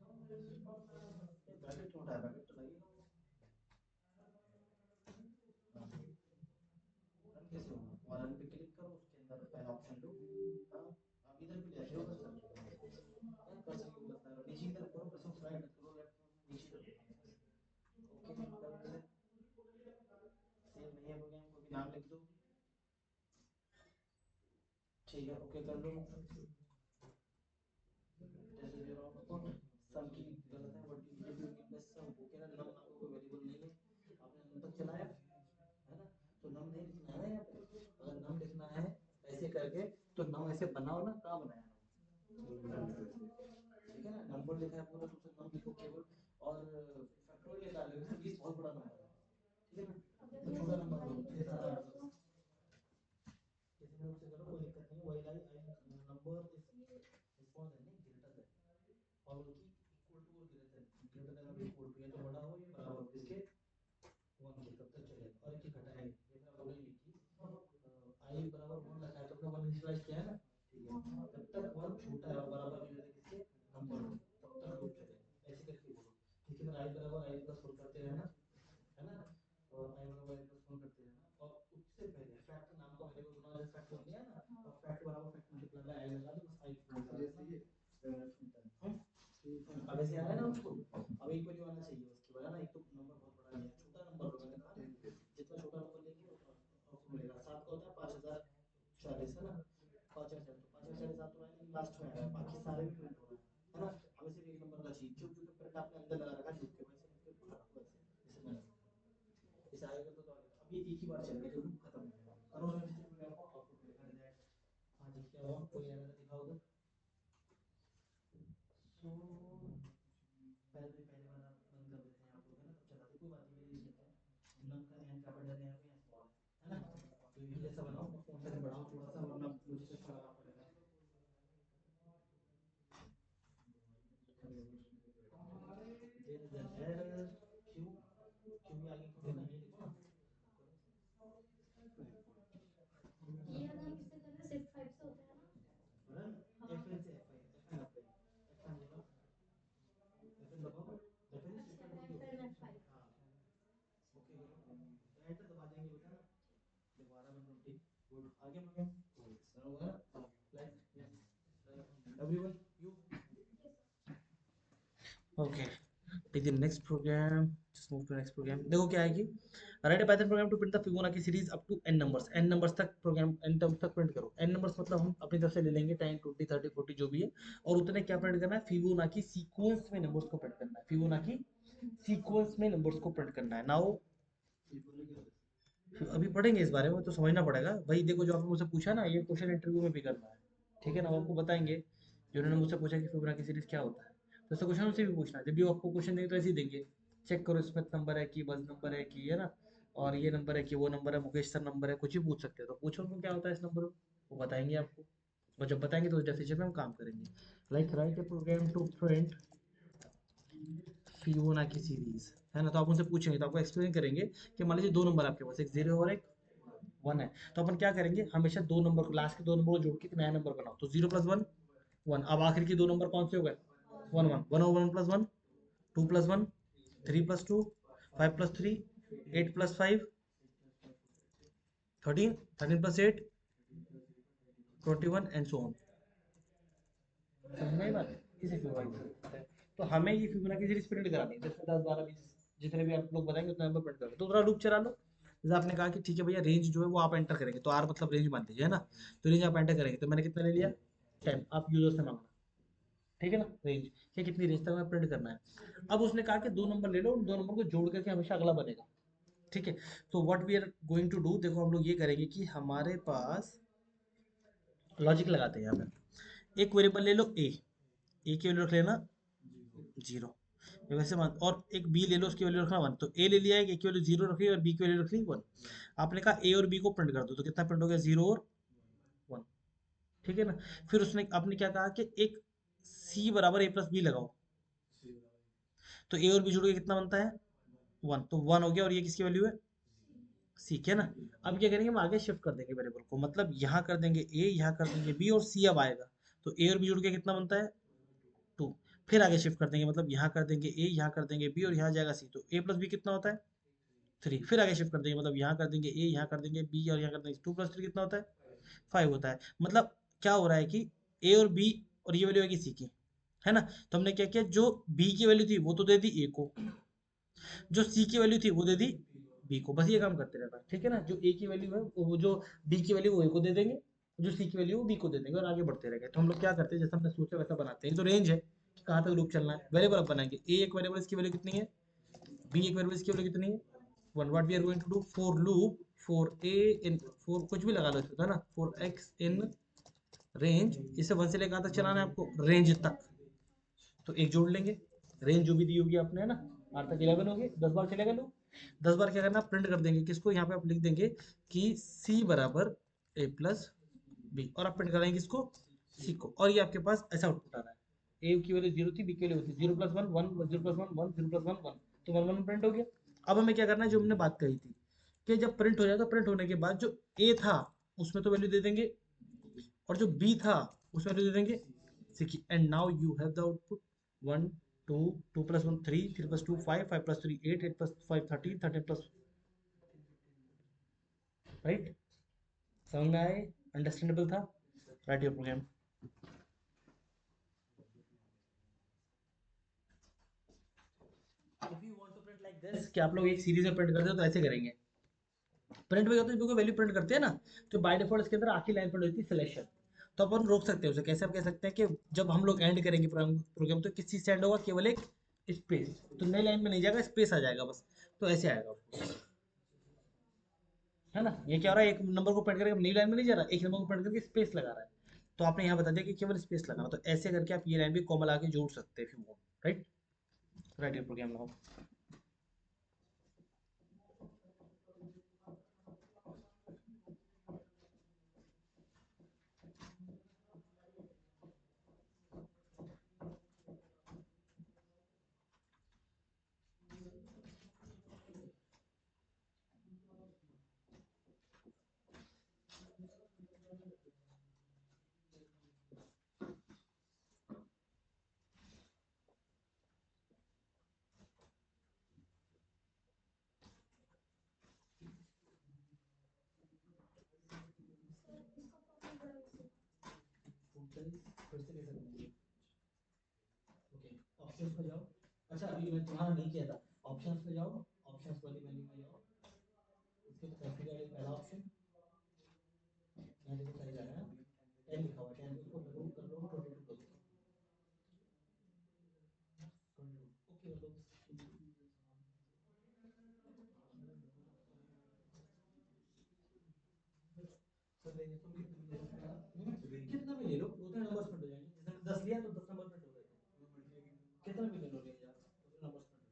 S1: रन करके वहाँ ब्रैकेट क्यों उठाया, ब्रैकेट तो लगी हाँ, रन कैसे होगा, वहाँ रन पे क्लिक करो, उसके अंदर पहला ऑप्शन लो, हाँ आप इधर भी जैसे हो कर सकते हो, हाँ कर सकते हो, बता रहा नीचे की तरफ करो, प्रेस ऑफ राइट करो, लेफ्ट नीचे तरफ, ओके कर दे, सेव नहीं है प्रोग्राम को भी नाम लिख दो, ठीक है ओके कर दो, this is your output, sum की गलत है, what you need to give the sum, okay ना, नम आपको कोई वेरिएबल नहीं है, आपने नम तक चलाया है ना, तो नम नहीं लिखना है ना यहाँ पे, अगर नम लिखना है ऐसे करके, तो नम ऐसे बनाओ ना, कहाँ बनाया नम, ठीक है ना, नंबर लिखा है पूरा, तो उसे नम लिखो केवल, और फैक्टोरियल निकाल लो, 20 बहुत बड़ा नंबर है, ठीक है ना, तो छोटा नंबर लो, 6 7 8 10, किसी में उससे करो, कोई दिक्कत नहीं, वही लाई नंबर इज स्मॉल देन नहीं ग्रेटर देन, और उनकी इक्वल टू और ग्रेटर देन और इक्वल टू, या तो बड़ा हो या बराबर हो, इसके 1 के तब तक चलेगा, और इसकी घटाएंगे, ये मैंने बोला ही नहीं कि आई बराबर 1 रखा है तो अपने 1 इनिशियलाइज किया है ना, ठीक है, जब तक 1 छोटा है और बराबर नहीं होता किसके नंबर हो, तब तक लूप चलेगा, ऐसे करके बोलो, ठीक है, आई बराबर आई प्लस 1 करते रहना, है ना, और आई बराबर आई प्लस 1 करते रहना, और उससे पहले फैक्ट नाम का वेरिएबल बना, जैसे फैक्ट बन गया ना, और फैक्ट बराबर फैक्ट मल्टीप्लाई बाय आई लगा दो, बस आई अब ऐसे आ रहा है ना उसको, अब एक वैल्यू आना चाहिए उसकी वजह ना, एक तो नंबर बहुत बड़ा है, छोटा नंबर लो, मैंने कहा ना जितना छोटा नंबर लेंगे उतना आपको मिलेगा, 7 का होता है 5040 है ना, 5040 तो 5040 आप तो आए, लेकिन लास्ट में आया, बाकी सारे भी प्रिंट हो रहे हैं, है ना, हमें सिर्फ एक नंबर का चाहिए, क्योंकि प्रिंट आपने अंदर लगा रखा है लूप के, वैसे लिख के खत्म, वैसे जैसे मैंने इसे आएगा तो अब ये एक ही बार चलेगा, जब लूप खत्म हो जाएगा, करो रन डिस्ट्रीब्यूट आपको आउटपुट मिलेगा दैट, हाँ जी क्या हुआ, कोई एरर दिखाओ उधर, सो पहले वाला बंद कर देते हैं आप लोग, है ना, तब चलाते, कोई बात नहीं, मेरी ठीक है, नम का एन कैपिटल है या स्मॉल है ना, तो ये जैसा बनाओ, मैं फोन से बढ़ाऊं थोड़ा सा, वरना मुझे चश्मा लगाना पड़ेगा, देयर इज एन एरर, क्यों क्यों आगे क्यों लिखा ये देखो ना,
S2: ये अगर किससे कर रहे हैं, सिर्फ 5 से होता है ना,
S1: रन
S2: हाँ
S1: एफएन से एफएन एफएन बोला, एफएन दबाओ, एफएन शिफ्ट कर दो,
S2: F5
S1: हां ओके करो, एंटर दबा देंगे बेटा ना, दोबारा मतलब ठीक, गुड, आगे प्रोग्राम रन होगा ना, like yes everyone you okay, take the next program, just move to next program, देखो क्या आएगी, write a python program to print the fibonacci series up to n numbers, n numbers तक programme n terms तक print करो, n numbers मतलब हम अपनी तरफ से ले लेंगे 10 20 30 40 जो भी है, और उतने क्या प्रिंट करना है, फिबोनाची सीक्वेंस में नंबर्स को प्रिंट करना है, फिबोनाची सीक्वेंस में नंबर्स को प्रिंट करना है, नाउ अभी पढ़ेंगे इस बारे में, तो समझना पड़ेगा भाई, देखो जो आपने मुझसे पूछा ना, ये क्वेश्चन इंटरव्यू में भी करना है, ठीक है ना, वो आपको बताएंगे। जो उन्होंने मुझसे पूछा कि फिबोनाची सीरीज क्या होता है, तो ऐसा क्वेश्चन उनसे भी पूछना, जब भी वो आपको क्वेश्चन देंगे तो ऐसे ही देंगे, चेक करो इसमें नंबर है कि बस नंबर है कि, है ना, और ये नंबर है कि वो नंबर है, मुकेश सर नंबर है, कुछ भी पूछ सकते हो, तो पूछो उनको क्या होता है इस नंबर को, वो बताएंगे आपको। और जब बताएंगे तो उस डेफिनेशन में हम काम करेंगे। Like write a program to print Fibonacci series, है ना, तो आप उनसे पूछेंगे तो आपको एक्सप्लेन करेंगे कि मान लीजिए दो नंबर आपके पास, एक जीरो और एक वन है, तो अपन क्या करेंगे, हमेशा दो नंबर को, लास्ट के दो नंबर को जोड़ के एक नया नंबर बनाओ, तो जीरो प्लस वन वन। अब आखिर के दो नंबर कौन से हो गए, वन वन वन और one plus one, two plus one, three plus two, five plus three, eight plus five, thirteen, thirteen plus eight, 21 and so on. समझ में आई बात, इसे फिबोनाची बोलते हैं। तो हमें ये फिबोनाची सीरीज प्रिंट करानी है, 10 10 12 20, जितने भी आप लोग बताएंगे उतना नंबर प्रिंट करो। तो दूसरा लूप चला लो, जैसे आपने कहा कि ठीक है भैया, रेंज जो है वो आप एंटर करेंगे, तो आर मतलब रेंज मान लीजिए, है ना, तो रेंज आप एंटर करेंगे, तो मैंने कितना ले लिया, 10, आप यूजर से मांगना, ठीक है ना, रेंज कि कितनी रेंज तक हमें प्रिंट करना है। अब उसने कहा कि दो नंबर ले लो, उन दो नंबर को जोड़ करके हमेशा अगला बनेगा, ठीक है। तो what we are going to do, देखो हम लोग ये करेंगे कि हमारे पास लॉजिक लगाते हैं यहाँ पे, एक वेरिएबल ले लो ए की वैल्यू रख लेना जीरो, वैसे मान, और एक बी ले लो, उसकी वैल्यू रखना वन, तो ए ले लिया है, ए की वैल्यू जीरो रखी और बी की वैल्यू रख ली वन। आपने कहा ए और बी को प्रिंट कर दो, तो कितना प्रिंट हो गया, जीरो और वन, ठीक है ना। फिर उसने आपने क्या कहा कि एक सी बराबर ए प्लस बी लगाओ, तो ए और बी जोड़ के कितना बनता है, वन, तो वन हो गया, और ये किसकी वैल्यू है, सीख है ना। अब क्या करेंगे, हम आगे शिफ्ट कर देंगे वेरिएबल को, मतलब यहाँ कर देंगे ए, यहाँ कर देंगे बी, और सी अब आएगा, तो ए और बी जुड़ के कितना बनता है, टू। फिर आगे शिफ्ट कर देंगे, मतलब यहाँ कर देंगे ए, यहाँ कर देंगे बी, और यहाँ जाएगा सी, तो ए प्लस बी कितना होता है, थ्री। फिर आगे शिफ्ट कर देंगे, मतलब यहाँ कर देंगे ए, यहाँ कर देंगे बी, और यहाँ कर देंगे, टू प्लस थ्री कितना होता है, फाइव होता है। मतलब क्या हो रहा है कि ए और बी, और ये वैल्यू है सी की, है ना, तो हमने क्या किया, जो बी की वैल्यू थी वो तो दे दी ए को, जो सी की वैल्यू थी वो दे दी बी को, बस ये काम करते रहना, ठीक है ना। जो ए की वैल्यू है वो, जो बी की वैल्यू वो ए को दे देंगे, जो सी की वैल्यू वो बी को दे देंगे, और आगे बढ़ते रहेंगे। तो हम लोग क्या करते हैं, जैसा हमने सोचा वैसा बनाते हैं। तो रेंज है कि कहाँ तक लूप चलना है, वेरिएबल अब बनाएंगे, ए एक वेरिएबल, इसकी वैल्यू कितनी है, बी एक वेरिएबल, इसकी वैल्यू कितनी है, one. What we are going to do, for loop for A in, for कुछ भी लगा लो इसमें, है ना, फॉर एक्स इन रेंज, इसे वन से लेकर कहाँ तक चलाना है आपको, रेंज तक, तो एक जोड़ लेंगे, रेंज जो भी दी होगी आपने, है ना, आर तक 11 होगी, 10 बार चलेगा लूप, 10 बार क्या करना, प्रिंट कर देंगे किसको, यहाँ पे आप लिख देंगे कि सी बराबर ए प्लस बी, और आप प्रिंट कराएंगे इसको, सी को, और ये आपके पास ऐसा आउटपुट आ रहा है, ए की वैल्यू जीरो थी, बी की वैल्यू थी zero plus one one, zero plus one one, zero plus one one, तो वन वन प्रिंट हो गया। अब हमें क्या करना है, जो हमने बात कही थी कि जब प्रिंट हो जाए, तो प्रिंट होने के बाद जो ए था उसमें तो वैल्यू दे देंगे, और जो बी था उसमें वैल्यू दे देंगे सी की, and now you have the output, one two, two plus one three, three plus two five, five plus three eight, eight plus five thirteen, thirteen plus, right, समझ में आए, अंडरस्टैंडेबल था, write your program. If you want to print like this, कि आप लोग एक series में print करते हो, तो ऐसे करेंगे, प्रिंट में होता है, वैल्यू प्रिंट करते हैं ना, तो बाय डिफॉल्ट इसके अंदर आखिरी लाइन प्रिंट होती है सिलेक्शन, तो अपन रोक सकते हैं उसे, कैसे आप कह सकते हैं कि जब हम लोग एंड करेंगे प्रोग्राम, तो किस चीज से एंड होगा, केवल एक स्पेस, तो नई लाइन में नहीं जाएगा, स्पेस आ जाएगा बस, तो ऐसे आएगा, है ना। ये क्या हो रहा है, एक नंबर को प्रिंट करके नई लाइन में नहीं जा रहा, एक नंबर को प्रिंट करके स्पेस लगा रहा है, तो आपने यहाँ बता दिया कि केवल स्पेस लगाना, तो ऐसे करके आप ये लाइन भी कॉमा लगा के जोड़ सकते हैं, right, write your program now.
S2: Sir इसको कॉपी करो इसे।
S1: फिर से कैसे करेंगे, ओके, ऑप्शंस पे जाओ, अच्छा अभी मैं तुम्हारा नहीं किया था, ऑप्शंस पे जाओ, ऑप्शंस वाली मेन्यू में जाओ, उसके कॉन्फ़िगर पहला ऑप्शन, यहाँ देखो साइज आ रहा है, 10 लिखा हुआ है, 10 उसको रिमूव कर लो, 22 कर दो, 22 ओके कर दो, सब लेंगे, तुम कितना भी ले लो, कितना भी ले लो, कितना भी ले लो रेंज आप, तो नंबर्स में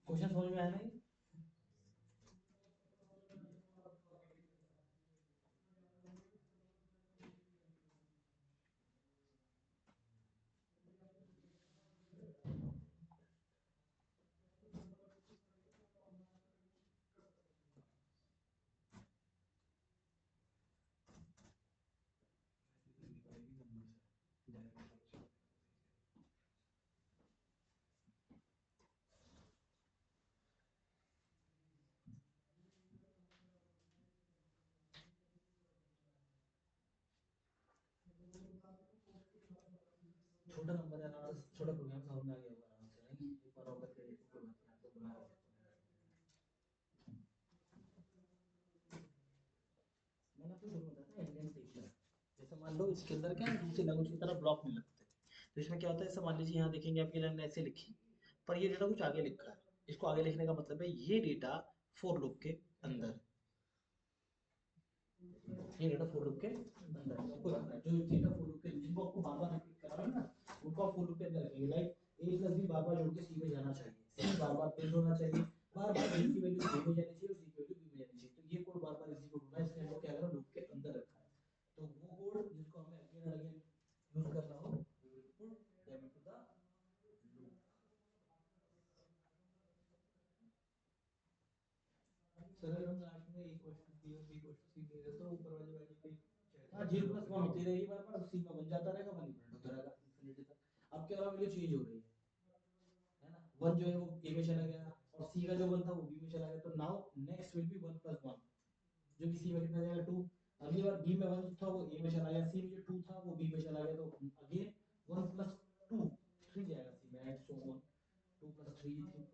S1: क्वेश्चन समझ में आया नहीं? छोटा नंबर है ना, छोटा प्रोग्राम समझ में आ गया होगा आराम से, है नहीं? एक बार और करके देखो, कोई बात नहीं, आप तो बना लेते हो। मैंने आपको शुरू में बताया था इंडेंटेशन। जैसे मान लो इसके अंदर क्या है, दूसरी लैंग्वेज की तरह ब्लॉक नहीं लगते, तो इसमें क्या होता है, जैसे मान लीजिए यहाँ देखेंगे आपकी लाइन ऐसे लिखी, पर ये डेटा कुछ आगे लिखा है। इसको आगे लिखने का मतलब है ये डेटा फोर लूप के अंदर, ये डेटा फोर लूप के अंदर आपको रखना है। जो डेटा फोर लूप के जिनको आपको बार बार रिपीट करा है ना, उनको आप फोर लूप के अंदर रखेंगे। लाइक a प्लस b बार बार जोड़ के c में जाना चाहिए, c बार बार प्रिंट होना चाहिए, बार बार a की वैल्यू a में जानी चाहिए और c की वैल्यू b में जानी चाहिए। तो ये कोड बार बार एग्जीक्यूट होना है, इसलिए हम लोग क्या करें, लूप के अंदर रखा है। तो वो कोड जिसको हमें अगेन एंड अगेन यूज करना हो, we will put them into the loop। Sir अगर हम लास्ट में एक क्वेश्चन b और b क्वेश्चन c दे दे तो ऊपर वाली वैल्यू पे हाँ 0+1 होती रहेगी, बार बार c में बन जाता रहेगा, 1 ही प्रिंट होता रहेगा इंफिनिटी तक। अब क्या हो रहा है, वैल्यू चेंज हो रही है ना, 1 जो है वो a में चला गया और c का जो 1 था वो b में चला गया। तो नाउ नेक्स्ट विल बी 1+1, जो कि c में कितना जाएगा 2। अगली बार b में 1 था वो a में चला गया, c में जो 2 था वो b में चला गया, तो अगेन 1+2 3 जाएगा c में, एंड सो ऑन 2+3 3+5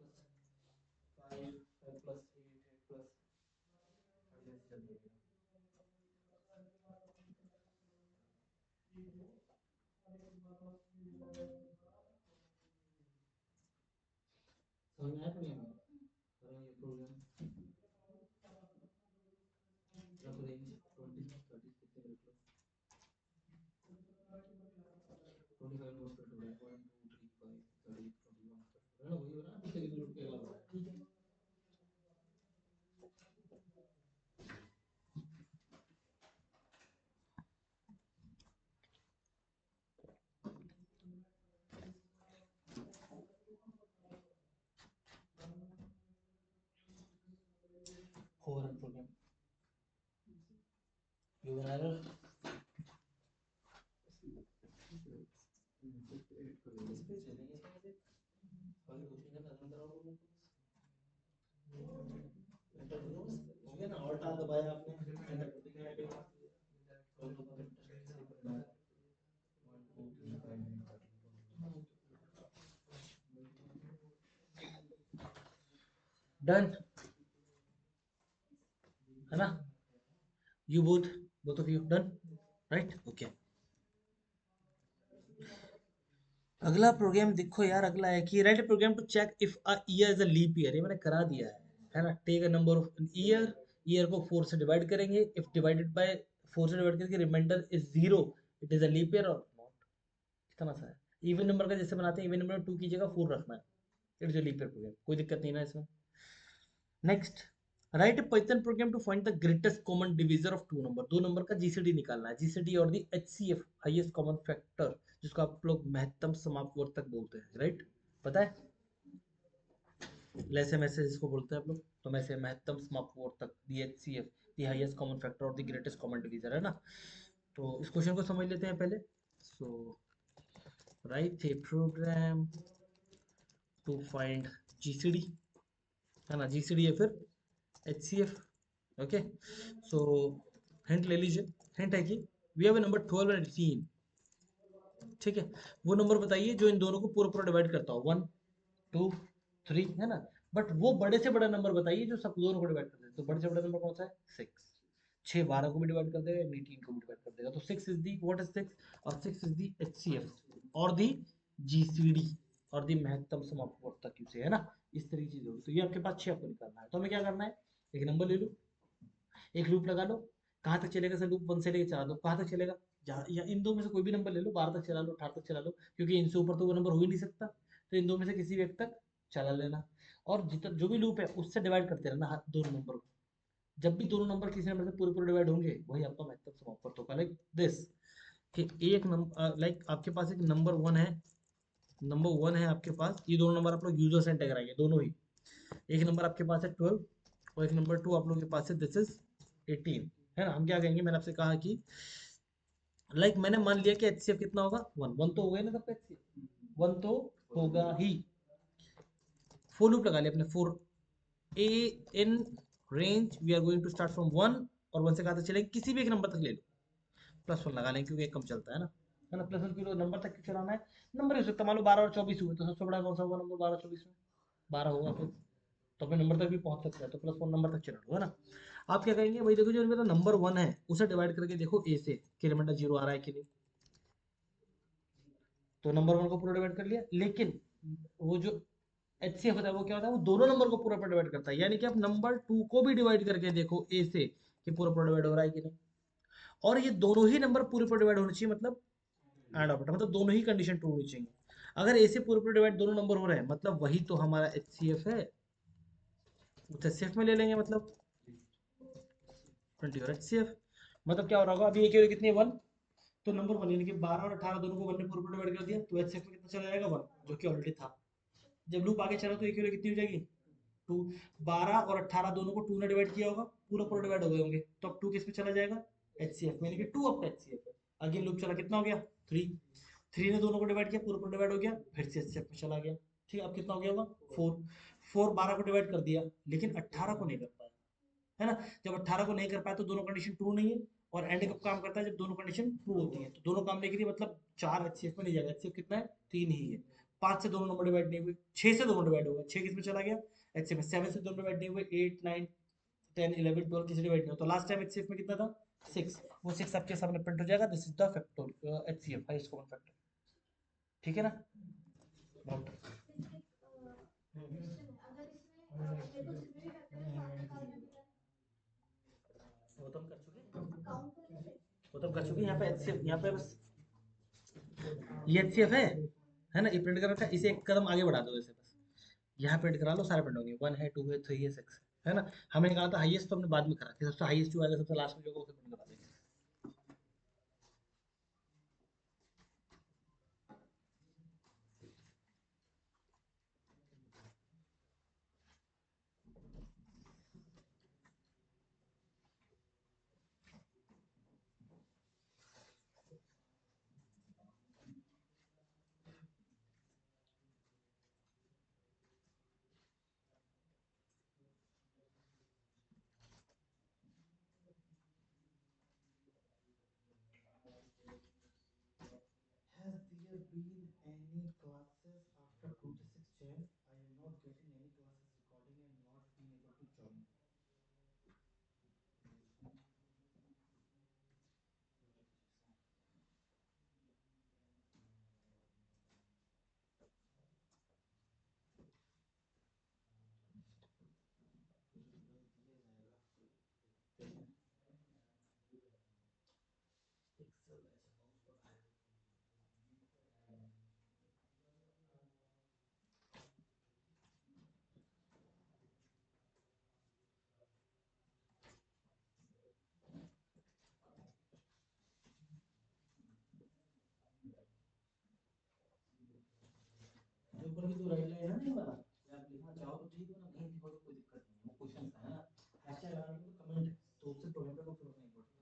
S1: 5+8 8+, ऐसे चल जाएगा। समझ में आया कि नहीं आया? करो ये प्रोग्राम, रखो रेंज 20 30 कितने रख लो, 25 नोट कर दो, 1 2 3 5 30 21 है ना, वही हो रहा है, पीछे की लूप के अलावा, ठीक है। However and program you an error, इस पे चलेंगे इसमें से बाकी क्वेश्चन का खत्म कराओ। एंटर करो बस, हो गया ना, ऑल्ट आर दबाया आपने, एंटर कर दिया पे, कल तो पर टेस्ट से करना है 1 2 3 5 डन है ना, you both of you done, right? Okay, अगला प्रोग्राम देखो यार, अगला है कि write program to check if a year is a leap year, ये मैंने करा दिया है ना। Take a number of year, year को 4 से डिवाइड करेंगे, इफ डिवाइडेड बाय 4 से डिवाइड करके remainder is 0, it is a leap year और नॉट। इतना सा है। इवन नंबर का जैसे बनाते हैं, इवन नंबर 2 की जगह 4 रखना है, it is a leap year program, कोई दिक्कत नहीं ना इसमें। Next, write a Python program to find the greatest common divisor of two number, दो नंबर का जीसीडी निकालना है, जीसीडी और the HCF highest common factor, जिसको आप लोग महत्तम समापवर्तक बोलते हैं, राइट? पता है लैसे मैसे जिसको बोलते हैं आप लोग, तो मैं से महत्तम समापवर्तक, the HCF, the highest common factor और दी ग्रेटेस्ट कॉमन डिवीजर, है ना। तो इस क्वेश्चन को समझ लेते हैं पहले। So write a program to find GCD, है ना, जीसीडी या फिर एचसीएफ। ओके, सो हिंट ले लीजिए। हिंट है कि वी हैव नंबर 12 एंड 18, ठीक है। वो नंबर बताइए जो इन दोनों को पूरा पूरा डिवाइड करता हो, 1 2 3, है ना। बट वो बड़े से बड़ा नंबर बताइए जो सब दोनों को डिवाइड कर दे। तो बड़े से बड़ा नंबर कौन सा है? 6। 6 12 को भी डिवाइड कर देगा, 18 को भी डिवाइड कर देगा। तो 6 इज दी व्हाट इज 6, और 6 इज दी एचसीएफ और दी जीसीडी और दी महत्तम समापवर्तक से, है ना। इस तरह की चीज होगी। तो ये आपके पास 6 आपको निकालना है, तो हमें क्या करना है, एक नंबर ले लो, एक लूप लगा लो, कहाँ तक चलेगा सर? लूप 1 से लेके चला दो, कहाँ तक चलेगा? या इन दो में से कोई भी नंबर ले लो, 12 तक चला लो, 18 तक चला लो, क्योंकि इनसे ऊपर तो वो नंबर हो ही नहीं सकता, तो इन दो में से किसी भी एक तक चला लेना। और जितना जो भी लूप है उससे डिवाइड करते रहना हर दोनों नंबर को। जब भी दोनों नंबर किसी नंबर से पूरे पूरे डिवाइड होंगे, वही आपका मैथड समाप्त होगा। लाइक दिस, कि एक नंबर, लाइक आपके पास एक नंबर वन है आपके पास, ये दोनों नंबर आप लोग यूजर से टकराएंगे दोनों ही। एक नंबर आपके पास है 12, और एक नंबर 2 आप लोगों के पास है, दिस इज 18, है ना? हम क्या कहेंगे, मैंने आपसे कहा कि मैंने मान लिया कि एचसीएफ कितना होगा, 1 1 तो होगा ही ना सबका एचसीएफ, 1 तो होगा ही। फोर लूप लगा लिया अपने, for a in range we are going to start from 1, और 1 से कहाँ तक चलेंगे, किसी भी एक नंबर तक ले लो, +1 लगा लेंगे क्योंकि एक कम चलता है ना, +1 किलो नंबर तक क्यों चलाना है? नंबर हो सकता है, मान लो 12 और 24 हुए, तो सबसे बड़ा कौन सा होगा नंबर 12 24 में? 12 होगा फिर, तो अपने नंबर तक भी पहुंच सकता है, तो +1 नंबर तक चला लो, है ना? आप क्या करेंगे भाई, देखो जो मेरा नंबर 1 है उसे डिवाइड करके देखो ए से, कि रिमाइंडर 0 आ रहा है कि नहीं। तो नंबर 1 को पूरा डिवाइड कर लिया, लेकिन वो जो एचसीएफ होता है वो क्या होता है, वो दोनों नंबर को पूरा पूरा डिवाइड करता है, यानी कि आप नंबर 2 को भी डिवाइड करके देखो ए से, कि पूरा पूरा डिवाइड हो रहा है कि नहीं। और ये दोनों ही नंबर पूरे पूरे डिवाइड होने चाहिए, मतलब एंड ऑपरेटर, मतलब दोनों ही कंडीशन ट्रू होनी चाहिए। अगर ए से पूरे पूरे डिवाइड दोनों नंबर हो रहे हैं, मतलब वही तो हमारा एचसीएफ है, उसे एचसीएफ में ले लेंगे, मतलब 20 और एचसीएफ। मतलब क्या हो रहा होगा, अभी एक कितनी है, 1, तो नंबर 1 यानी कि 12 और 18 दोनों को 1 ने पूरे पूरे डिवाइड कर दिया, तो एचसीएफ में कितना चला जाएगा, 1, जो कि ऑलरेडी था। जब लूप आगे चला तो एक कितनी हो जाएगी, 2। 12 और 18 दोनों को 2 ने डिवाइड किया होगा, पूरा पूरा डिवाइड हो गए होंगे, तो अब 2 किस में चला जाएगा, एचसीएफ में, यानी कि 2 अब एचसीएफ है। अगेन लूप चला, कितना हो गया, 3। 3 ने दोनों को डिवाइड किया, पूरा पूरा डिवाइड हो गया, फिर से एचसीएफ में चला गया। ठीक है, अब कितना हो गया होगा, 4। 4 12 को डिवाइड कर दिया, लेकिन 18 को नहीं कर पाया, है ना? जब 18 को नहीं कर पाया तो दोनों कंडीशन ट्रू नहीं है। और एंड कब काम करता है, जब दोनों कंडीशन ट्रू होती है, तो दोनों काम नहीं करी, मतलब 4 एचसीएफ में नहीं जाएगा, एचसीएफ कितना है, 3 ही है। 5 से दोनों नंबर डिवाइड नहीं हुए, 6 से दोनों डिवाइड हो गए, 6 किस में चला गया, एचसीएफ में। 7 से दोनों डिवाइड नहीं हुए, 8 9 10 11 12 किसी डिवाइड नहीं हो, तो लास्ट टाइम एचसीएफ में कितना था, 6। वो 6 आपके सामने प्रिंट हो जाएगा, this is the factor HCF, highest common factor. ठीक है ना? बहुत।
S2: इसमें एक क्वेश्चन है, अगर इसमें मेरे को जितने भी फैक्टर है सारे निकालने हैं, तो
S1: वो तो हम कर चुके
S2: क्या काउंट करेंगे?
S1: वो तो हम कर चुके यहाँ पे एचसीएफ, यहाँ पे बस ये एचसीएफ है ना, ये प्रिंट कर रखा है, इसे एक कदम आगे बढ़ा दो ऐसे बस, यहाँ प्रिंट करा लो, सारे प्रिंट होंगे, 1 है 2 है 3 है 6 है ना? हमने कहा था हाईएस्ट, तो हमने बाद में करा कि सबसे हाईएस्ट जो आएगा सबसे लास्ट में जो होगा उसे प्रिंट करा देंगे। Has there been any classes after 26 Jan? I am not getting any classes recording and not being able to join. जो ऊपर की जो राइट लाइन है ना, ये वाला, ये आप लिखना चाहो तो ठीक है ना, नहीं लिखो तो कोई दिक्कत नहीं है, वो क्वेश्चन का है ना। हैशटैग लगाने को तो कमेंट है, तो उससे टोमेटो को फर्क नहीं पड़ता।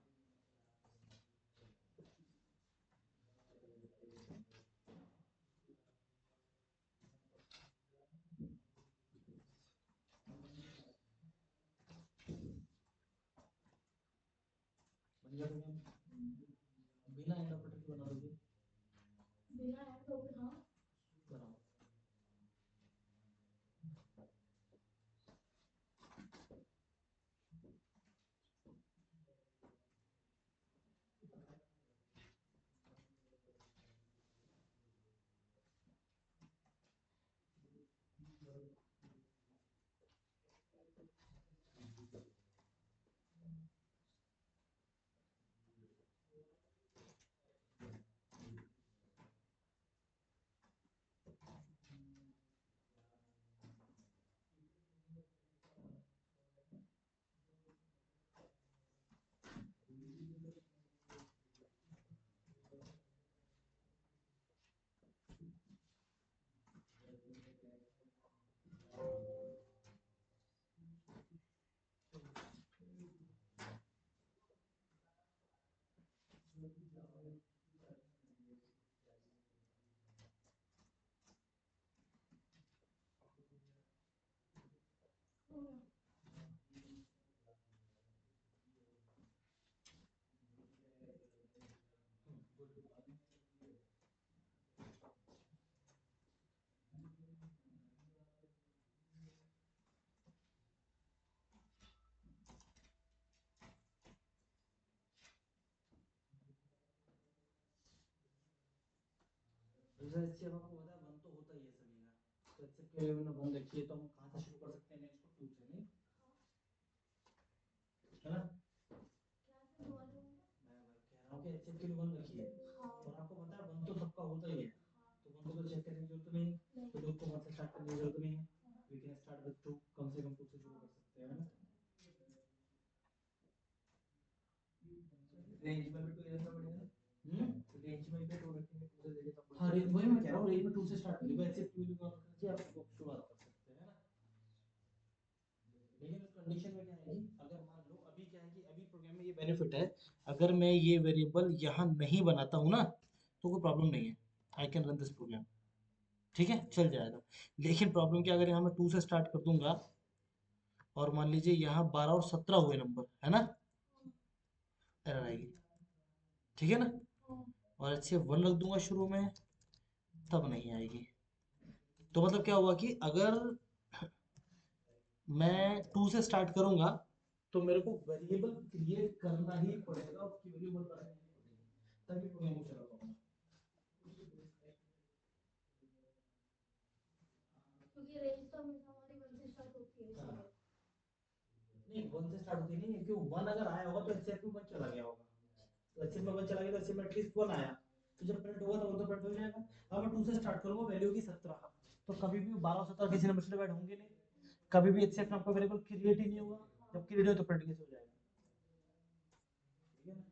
S1: बन गया बिना इंटरप्रेटर के बना दोगे,
S2: बिना ऐड हो गया, हाँ।
S1: बनाओ।
S2: हो गया।
S1: दूसरा एचसीएफ आपको पता है 1 तो होता ही है सभी का, तो एचसीएफ के लिए मैंने 1 रखी है, तो हम कहाँ से शुरू कर सकते हैं नेक्स्ट को 2 से, नहीं है ना?
S2: क्या से दोबारा बोलना?
S1: मैं कह रहा हूँ कि एचसीएफ के लिए 1 रखी है,
S2: हाँ
S1: और आपको पता है 1 तो सबका होता ही है,
S2: हाँ
S1: तो 1 को तो चेक करने की जरूरत नहीं है,
S2: नहीं
S1: तो 2 को 1 से स्टार्ट करने की जरूरत नहीं है, वी कैन स्टार्ट विद 2, कम से कम 2 से शुरू कर सकते हैं, है ना?
S3: रेंज में भी 2 रखना पड़ेगा ना, रेंज में भी 2 रखेंगे, 2 से लेके तब
S1: हाँ वही मैं कह रहा हूँ, रेंज में 2 से स्टार्ट करिए, एचसीएफ की वैल्यू का रखना चाहिए, आप शुरुआत कर सकते हैं, है ना? लेकिन उस कंडीशन में क्या है कि अगर मान लो अभी क्या है कि अभी प्रोग्राम में ये बेनिफिट है, अगर मैं ये वेरिएबल यहाँ नहीं बनाता हूँ ना, तो कोई प्रॉब्लम नहीं है, I can run this program, ठीक है, चल जाएगा। लेकिन प्रॉब्लम क्या, अगर यहाँ मैं 2 से स्टार्ट कर दूंगा और मान लीजिए यहाँ 12 और 17 हुए नंबर, है ना, एरर आएगी, ठीक है ना? और अच्छे 1 रख दूंगा शुरू में, तब नहीं आएगी। तो मतलब क्या हुआ कि अगर मैं 2 से स्टार्ट करूंगा तो मेरे को वेरिएबल क्रिएट करना ही पड़ेगा, उसकी वैल्यू बतानी पड़ेगी, तभी प्रोग्राम चला पाऊंगा।
S2: क्योंकि रेंज तो हमेशा हमारी 1 से स्टार्ट होती है
S1: हाँ।
S2: इसलिए।
S1: नहीं 1 से स्टार्ट होती नहीं है, क्यों 1 अगर आया होगा तो एचसीएफ में 1 चला गया होगा, तो एचसीएफ में 1 चला गया तो एचसीएफ में एटलीस्ट 1 आया, तो जब प्रिंट होगा तो 1 तो प्रिंट हो जाएगा। अब मैं 2 से स्टार्ट करूंगा, वैल्यू की 17, तो कभी भी 12 17 किसी नंबर से डिवाइड होंगे नहीं, कभी भी एचसीएफ में आपका वेरिएबल क्रिएट ही नहीं होगा, जब क्रिएट हो तो प्रिंट कैसे हो जाएगा, ठीक है ना?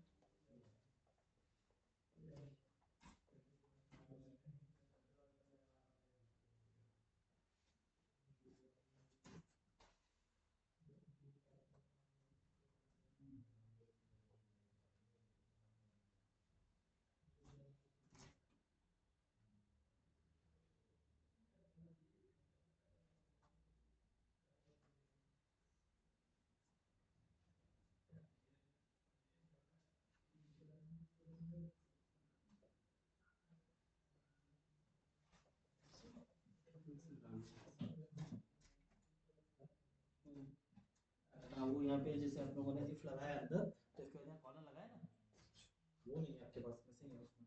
S1: हाँ वो यहाँ पे जैसे आप लोगों ने इफ लगाया अंदर, तो इसके वजह कॉलम लगाया ना, वो नहीं है आपके पास, मिसिंग है उसमें।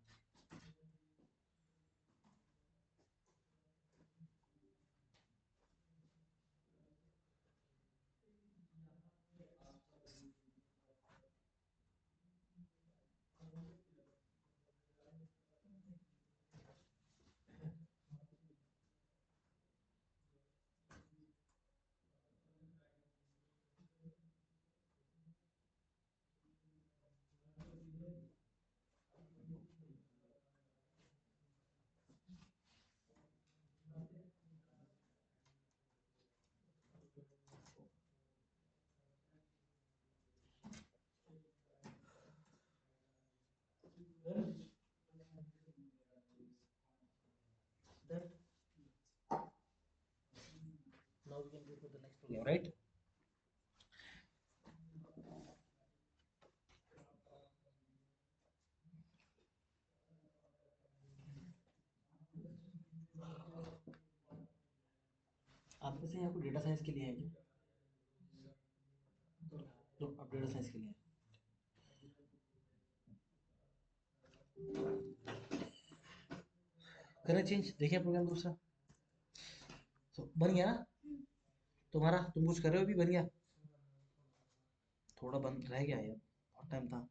S1: Then now we can go to the next program, right? आप में से यहाँ को डेटा साइंस के लिए है क्या? तो आप डेटा साइंस के लिए करें चेंज, देखिए प्रोग्राम दूसरा, तो बन गया ना तुम्हारा, तुम कुछ कर रहे हो अभी, बन गया, थोड़ा बंद रह गया यार, बहुत टाइम था।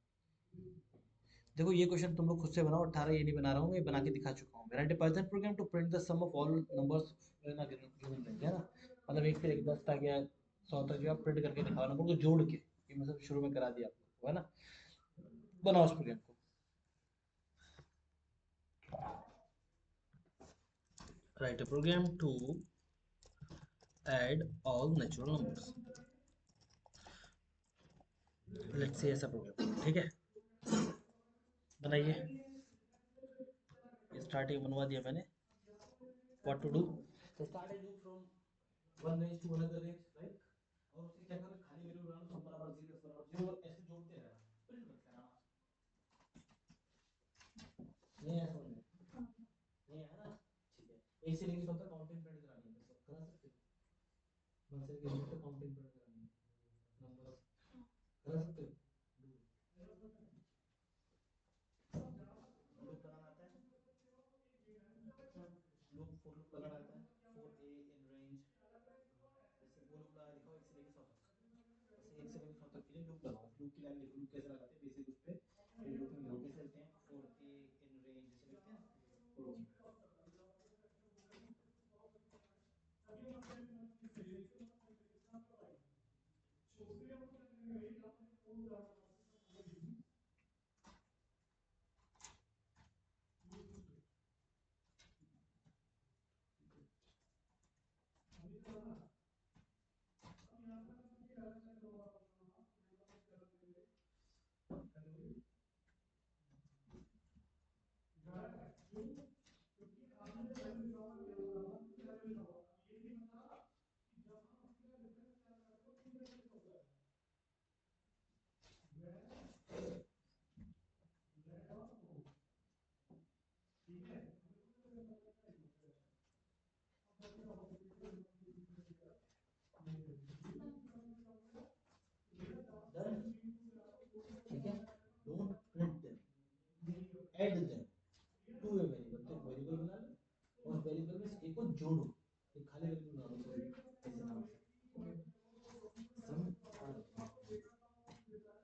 S1: देखो ये क्वेश्चन तुम लोग खुद से बनाओ, 18 ये नहीं बना रहा हूँ, ये बना के दिखा चुका हूँ। Write a Python program to print the sum of all numbers in a given range, है ना, मतलब 1 से 10 तक या 100 तक जो आप प्रिंट करके दिखाओ नंबर को जोड़ के, ये मतलब शुरू में करा दिया आपको, है ना? बनाओ उस प्रोग्राम को। Write a program to add all natural numbers, let's say ऐसा प्रोग्राम, ठीक है? बनाइए, ये स्टार्टिंग बनवा दिया मैंने. What to do? तो start a loop from one range to another range, right? और उसे क्या करना, खाली वैल्यू बनाना, सब बराबर 0 बराबर 0, ऐसे जोड़ते रहना, प्रिंट करते रहना. नहीं है समझ में? नहीं है ना? ठीक है. एक से लेके सब तक काउंटिंग प्रिंट करानी है, तो करा सकते हो. वन से लेके सब तक काउंटिंग प्रिंट करानी है, नंबर करा सकते हो. लूप लगाना आता है, लूप फॉर लूप लगाना आता है. फॉर ए इन रेंज, जैसे वो लूप लगा दिखाओ 1 से लेके 100 तक. जैसे 1 से लेके 100 तक के लिए लूप लगाओ, लूप की लाइन लिखो, लूप कैसे लगाते हैं बेसिक उस पे फिर लूप में लिखो कैसे लिखते हैं. फॉर ए इन रेंज जैसे लिखते हैं वो लूप. डन. ठीक है. Don't print them, add them to a variable. तो वेरिएबल बना लो और वेरिएबल में एक को जोड़ो, एक खाली वेरिएबल बना दो ऐसे नाम से. सम ठीक है.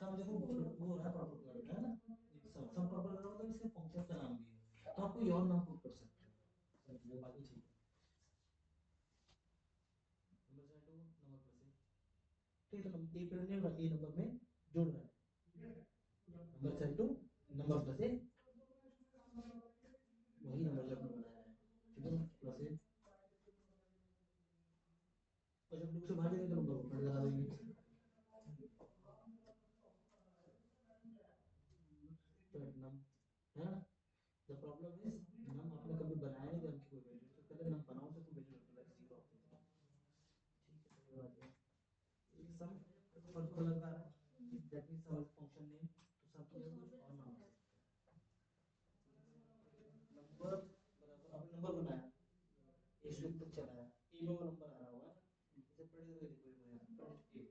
S1: सम देखो वो है प्रॉपर कलर है ना. सम प्रॉपर कलर मतलब इसके फंक्शन का नाम भी है, तो आप कोई और नाम पुट कर सकते हो. वो बाकी ठीक है. नंबर से टू नंबर प्लस ए. ठीक है. तो ए प्रिंट नहीं होगा, ए नंबर में जोड़ रहा है. नंबर से टू नंबर प्लस ए, वही नंबर जो आपने बनाया है. ठीक है. प्लस ए, और जब लूप से बाहर जाएंगे तो नंबर को प्रिंट करा देंगे. तो नम है ना. द प्रॉब्लम इज नम आपने कभी बनाया नहीं नम की कोई वैल्यू, तो पहले नम बनाओ तो कोई वैल्यू रखो लाइक 0 ऑफ. ठीक है. तो ये बात है. ये सम पर्टिकुलर लगा रहा है, that means some function name, तो सब की जगह कुछ और नाम है. नंबर बराबर आपने नंबर बनाया, इस लूप तक चला है, ए में वो नंबर आ रहा होगा, इसे प्रिंट करके देखो. ये प्रिंट ए, प्रिंट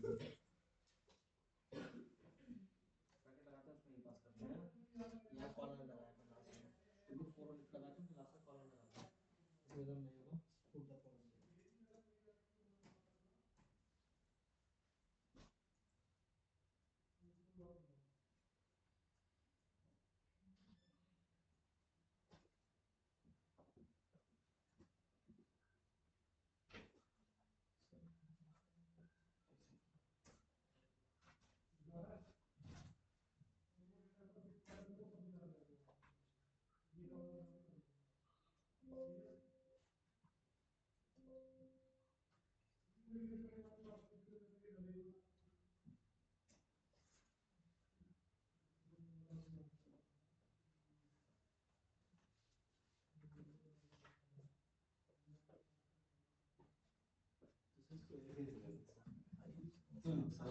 S1: करके देखो. ब्रैकेट लगाते हैं उसमें ये पास करते हैं. यहाँ कॉलन लगाया मैं लास्ट में, क्योंकि फोर लगाते हैं तो लास्ट में कॉलन लगाते हैं, इसमें एकदम नहीं होगा. Put the colon.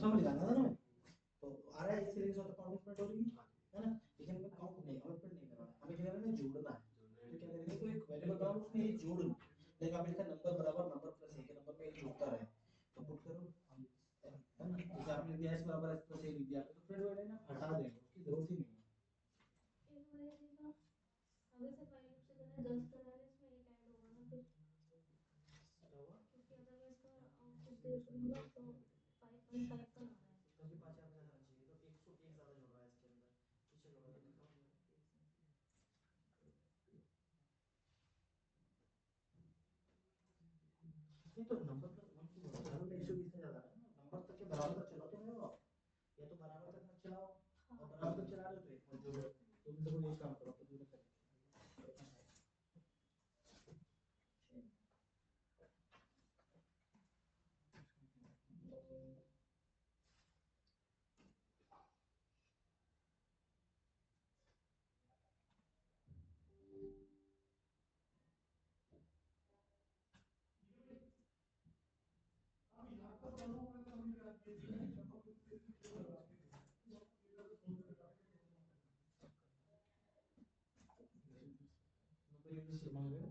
S1: समझ गया ना. तो आ रहा है इस सीरीज ऑफ काउंट हो रही है ना. लेकिन हमें काउंट नहीं, हमें प्रिंट नहीं करना है, हमें क्या करना है, जोड़ना है. तो क्या करेंगे, तो एक वेरिएबल बनाओ उसमें ये जोड़ लो. देखो आप लिखा नंबर बराबर नंबर प्लस ए के नंबर में ये जोड़ता रहे, तो पुट करो है ना. जैसे आपने दिया s बराबर s प्लस ए लिख दिया तो प्रिंट हो जाएगा, हटा देंगे, उसकी जरूरत ही नहीं है.
S2: एक बार ये देखा, अगर से फाइल लूप से करना है 10 करा है, इसमें एक ऐड होगा ना फिर,
S1: क्या हुआ?
S2: क्योंकि अगर मैं इसका आउटपुट देखूंगा तो 5.5 का आ रहा है.
S1: क्योंकि 5 यहाँ पे जाना चाहिए, तो 101 ज्यादा जुड़ रहा है इसके अंदर. पीछे करो ये दिखाओ. नहीं तो नंबर प्लस 1 क्यों हो रहा है, 120 से ज्यादा है ना. नंबर तक के बराबर तक चलाओ तो नहीं हो, या तो बराबर तक मत चलाओ, और बराबर तक चला रहे हो तो एक मत जोड़ो. तुम तो कोई एक काम करो तो दोनों करो.
S3: मांग रहे हो?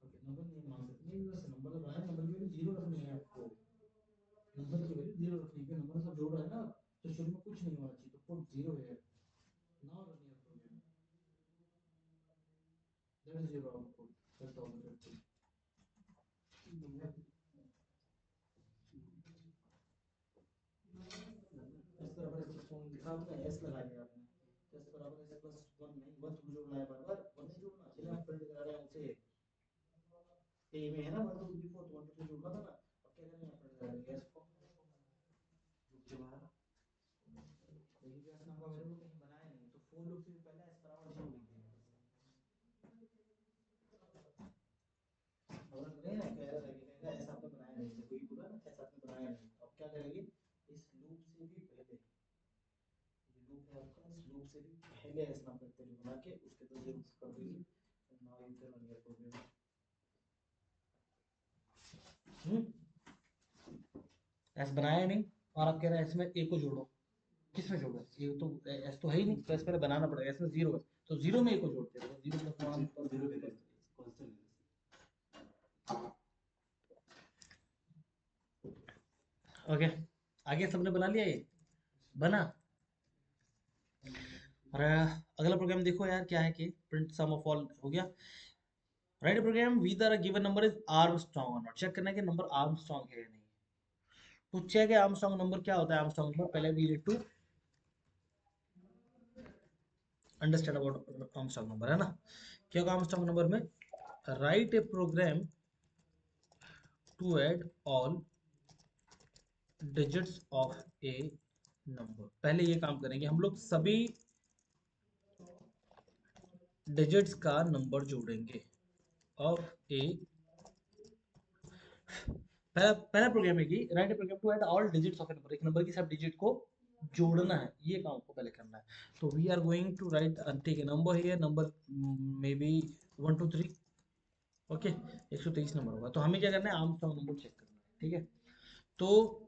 S3: ओके, नंबर नहीं मांग सकते, नहीं बस नंबर तो बनाया, नंबर की वैल्यू जीरो रखनी है आपको, नंबर की वैल्यू जीरो रखनी है, नंबर सब जोड़ रहा है ना, तो शुरू में कुछ नहीं होना चाहिए, तो पुट जीरो है now run your program, that is your output, that's all that is. इस बराबर ऐसे फोन लिखा आपने एस लगा दिया आपने, तो एस बराबर एस प्लस वन नहीं, वन तो जोड़ना है बार बार, वन नहीं जोड़ना, चलिए हम प्रिंट करा रहे हैं उसे, ए में है ना 1 2 3 4, तो 1 2 3 जोड़ना था ना, अब क्या करेंगे, प्रिंट करा देंगे एस को, रुक जा बाहर, देखिए एस नाम का वेरिएबल कहीं बनाया नहीं, तो फोर लूप से भी पहले एस बराबर 0 लिख देंगे, और नहीं ना कह रहा है कि कहेगा एस आपने बनाया नहीं, देखो ये पूरा ना एस आपने बनाया नहीं, अब क्या करेंगे, इस लूप से भी पहले, ये लूप है आपका, इस लूप से भी पहले एस नाम का वेरिएबल बना के उसके तो जीरो कर देंगे, now you can run your program.
S1: S बनाया नहीं और आप कह रहे हैं इसमें ए को जोड़ो, किसमें जोड़ो, ये तो एस तो है ही नहीं, तो एस पहले बनाना पड़ेगा, इसमें जीरो है तो जीरो में ए को जोड़ते हैं, zero plus one plus zero
S3: constant
S1: okay. आगे सबने बना लिया, ये बना। और अगला प्रोग्राम देखो यार, क्या है कि प्रिंट सम ऑफ ऑल हो गया, write program with given number is Armstrong और नॉट, चेक करना है कि नंबर आर्मस्ट्रांग है या नहीं, तो चेक है आर्मस्ट्रांग नंबर क्या होता है, आर्मस्ट्रांग नंबर पहले we need to understand about Armstrong number, है ना, क्या होगा आर्मस्ट्रांग नंबर में, write a program to add all digits of a number, पहले ये काम करेंगे हम लोग, सभी डिजिट्स का नंबर जोड़ेंगे ऑफ ए, पहला पहला प्रोग्राम है कि write a program to add all digits of a number, एक नंबर की सब डिजिट को जोड़ना है, ये काम को पहले करना है, तो we are going to write take a number here, number may be 1 2 3, okay 123 number होगा, तो हमें क्या करना है, आर्मस्ट्रांग नंबर चेक करना है, ठीक है, तो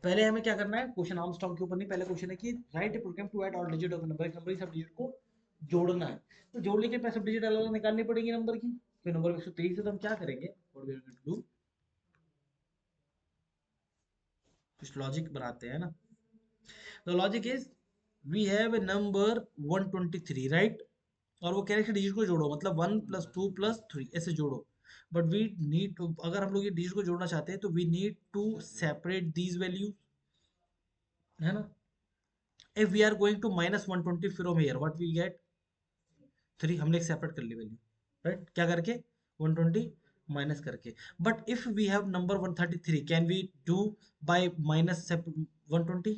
S1: पहले हमें क्या करना है, क्वेश्चन आर्मस्ट्रांग के ऊपर नहीं, पहले क्वेश्चन है कि write a program to add all digit of number, एक नंबर की सब डिजिट को जोड़ना है, तो जोड़ने के पैसे डिजिट अलग अलग निकालनी पड़ेगी नंबर की, तो नंबर 123 है, तो हम क्या करेंगे, what we are going to do, कुछ लॉजिक बनाते हैं ना, the logic is we have a number 123, right, और वो कह रहे हैं डिजिट को जोड़ो, मतलब 1 + 2 + 3 ऐसे जोड़ो, बट वी नीड टू, अगर हम लोग ये डिजिट को जोड़ना चाहते हैं तो we need to separate these values, है ना, if we are going to -120 from here what we get 3, हमने एक सेपरेट कर ली वैल्यू, राइट, क्या करके 120 माइनस करके, but if we have number 133 can we do by minus 120,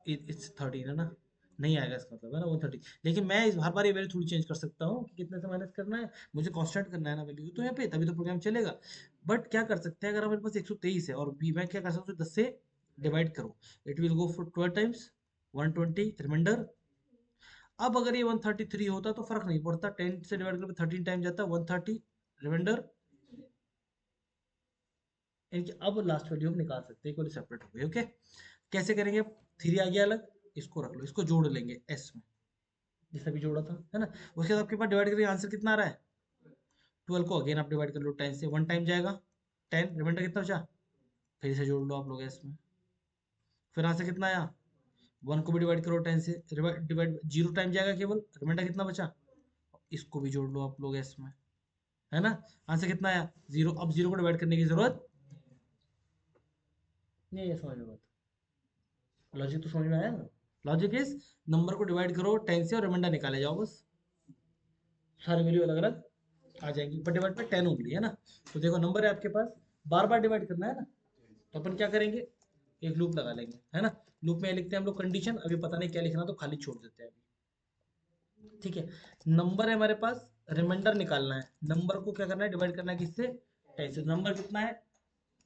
S1: it's 13 है ना, नहीं आएगा इसका मतलब, है ना 130, लेकिन मैं इस हर बार ये वैल्यू थोड़ी चेंज कर सकता हूँ कि कितने से माइनस करना है, मुझे कांस्टेंट करना है ना वैल्यू, तो यहाँ पे तभी तो प्रोग्राम चलेगा, बट क्या कर सकते हैं, अगर हमारे पास 123 है और भी मैं क्या कर सकता हूँ 10 से डिवाइड करूँ, it will go for 12 times 120 remainder, अब अगर ये 133 होता तो फर्क नहीं पड़ता, 10 से डिवाइड करके 13 टाइम जाता, 130 रिमाइंडर, इनकी अब लास्ट वैल्यू हम निकाल सकते हैं, कोई सेपरेट हो गई, ओके, कैसे करेंगे, 3 आ गया अलग, इसको रख लो, इसको जोड़ लेंगे एस में, जिससे भी जोड़ा था, है ना, उसके बाद आपके पास डिवाइड करके आंसर कितना आ रहा है, 12 को अगेन आप डिवाइड कर लो 10 से, 1 टाइम जाएगा 10, रिमाइंडर कितना बचा, फिर से जोड़ लो आप लोग एस में, फिर आंसर कितना आया, 1 को भी डिवाइड करो 10 से, डिवाइड 0 टाइम जाएगा केवल, रिमाइंडर कितना बचा, इसको भी जोड़ लो आप लोग एस में, है ना, आंसर कितना आया 0, अब 0 को डिवाइड करने की जरूरत नहीं है, समझ में बात, लॉजिक तो समझ में आया ना, लॉजिक इज नंबर को डिवाइड करो 10 से और रिमाइंडर निकाले जाओ बस, सारी वैल्यू अलग अलग आ जाएंगी, पर डिवाइड में 10 ओनली, है ना, तो देखो नंबर है आपके पास, बार बार डिवाइड करना है ना, तो अपन क्या करेंगे, एक लूप लगा लेंगे, है ना, लूप में लिखते हैं हम लोग कंडीशन, अभी पता नहीं क्या लिखना तो खाली छोड़ देते हैं अभी, ठीक है, नंबर है हमारे पास, रिमाइंडर निकालना है, नंबर को क्या करना है, डिवाइड करना है किससे, 10 से, नंबर कितना है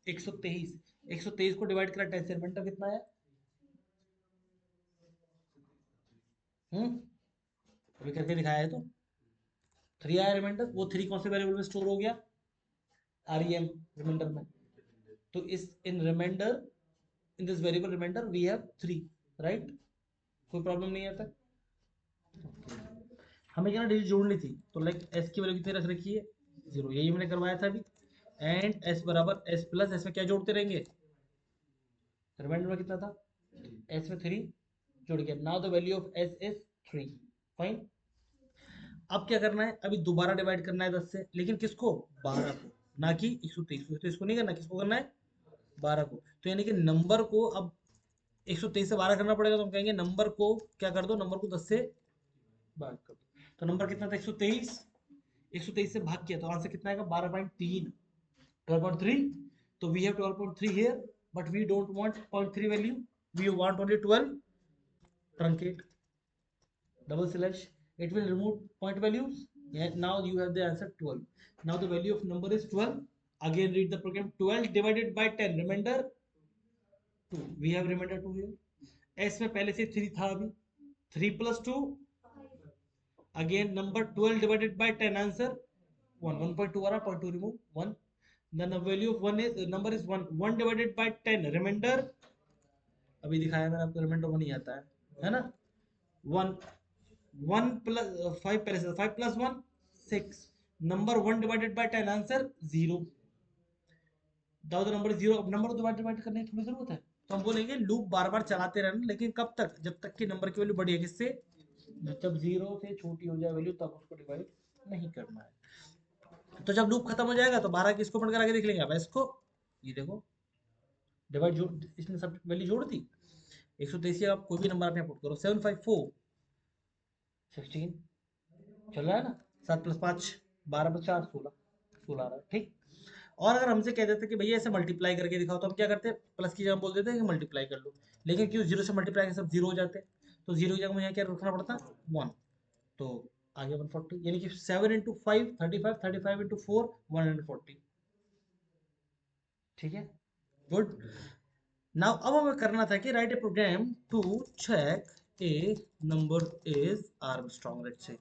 S1: 123, 123 को डिवाइड करा 10 से, रिमाइंडर कितना है, अभी करके दिखाया है तो 3 आया रिमाइंडर, वो 3 कौन से वेरिएबल में स्टोर हो गया, REM रिमाइंडर में, तो इस in remainder in this variable remainder we have 3, right? कोई प्रॉब्लम नहीं है तक? हमें क्या डिजिट जोड़नी थी, तो लाइक एस की वैल्यू कितनी रख रखी है 0, यही हमने करवाया था अभी। एंड एस बराबर एस प्लस एस में क्या जोड़ते रहेंगे, रिमाइंडर में कितना था एस में 3 जुड़ गया। Now the value of S is 3, fine. अब क्या करना है, अभी दोबारा डिवाइड करना है 10 से, लेकिन किसको, 12 को, ना कि 123 को। तो इसको नहीं करना, किसको करना है, 12 को। तो यानी कि नंबर को अब 123 से 12 करना पड़ेगा, तो हम कहेंगे नंबर को क्या कर दो, नंबर को 10 से भाग कर दो। तो नंबर कितना था 123, 123 से भाग किया तो आंसर कितना आएगा 12.3, 12.3। तो we have 12.3 here, but we don't want 0.3 value, we want only 12, truncate, double slash, it will remove point values. Yeah, now you have the answer 12. Now the value of number is 12. Again read the program, 12 divided by 10, remainder 2, we have remainder 2 here. s में पहले से 3 था, अभी 3 plus 2, again number 12 divided by 10, answer 1, 1.2 आ रहा, 0.2 remove 1. Then the value of 1 is number is 1, 1 divided by 10, remainder, अभी दिखाया मैंने आपको, remainder 1 ही आता है ना, 1, 1 plus 5 पहले से, 5 plus 1 6, number 1 divided by 10, answer 0। Though the number 0, अब नंबर डिवाइड करने की थोड़ी जरूरत है, तो हम बोलेंगे लूप बार बार चलाते रहना, लेकिन कब तक, जब तक कि नंबर की वैल्यू बड़ी है किससे, जब 0 से छोटी हो जाए वैल्यू तब उसको डिवाइड नहीं करना है। तो जब लूप खत्म हो जाएगा तो 12 किसको पढ़ कर आगे देख लेंगे, अब इसको, ये देखो डिवाइड जोड़, इसने सब वैल्यू जोड़ दी। 123 आप कोई भी नंबर आप यहाँ पुट करो, 754 16 चल रहा है ना, 7 प्लस 5 12 प्लस 4 16, 16 आ रहा है, ठीक। और अगर हमसे कह देते कि भैया ऐसे मल्टीप्लाई करके दिखाओ, तो हम क्या करते हैं, प्लस की जगह बोल देते हैं कि मल्टीप्लाई कर लो, लेकिन क्यों, जीरो से मल्टीप्लाई के सब जीरो हो जाते हैं, तो जीरो की जगह में यहाँ क्या रखना पड़ता, 1। तो आगे 140, यानी कि 7 इंटू 5 35, 35 इंटू 4 140, ठीक है, गुड। नाउ अब हमें करना था कि write a program to check a number is Armstrong, let's say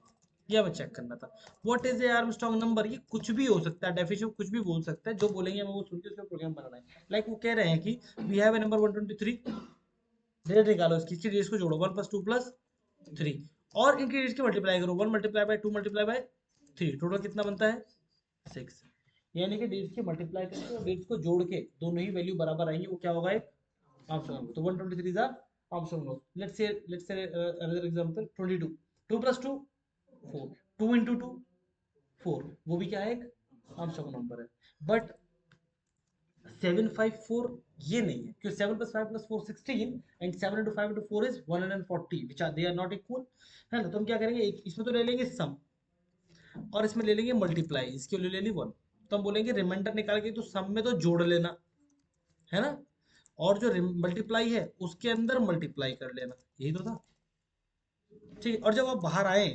S1: ये हमें चेक करना था। What is a Armstrong number, ये कुछ भी हो सकता है, डेफिनेशन कुछ भी बोल सकता है, जो बोलेंगे हमें वो सुन के उसका प्रोग्राम बनाना है। लाइक वो कह रहे हैं कि we have a number 123, digit निकालो इसकी डिजिट को जोड़ो, 1 प्लस 2 प्लस 3, और इनकी डिजिट की मल्टीप्लाई करो, 1 multiply by 2 multiply bye 3, total कितना बनता है 6। यानी कि डिजिट की मल्टीप्लाई करके और डिजिट को जोड़ के दोनों ही वैल्यू बराबर आएंगी, वो क्या होगा, एक Armstrong number. So 123 is a Armstrong number. Let's say another example 22. 2 plus 2 4. 2 into 2 4. वो भी क्या है, एक Armstrong number है। But 754 ये नहीं है, क्योंकि 7 plus 5 plus 4 16 and 7 into 5 into 4 is 140, which are they are not equal, है ना। तो हम क्या करेंगे, एक इसमें तो ले लेंगे सम, और इसमें ले लेंगे मल्टीप्लाई, इसकी वैल्यू ले ली 1, तो हम बोलेंगे रिमाइंडर निकाल के तो सम में तो जोड़ लेना, है ना, और जो मल्टीप्लाई है उसके अंदर मल्टीप्लाई कर लेना, यही तो था, ठीक। और जब आप बाहर आए,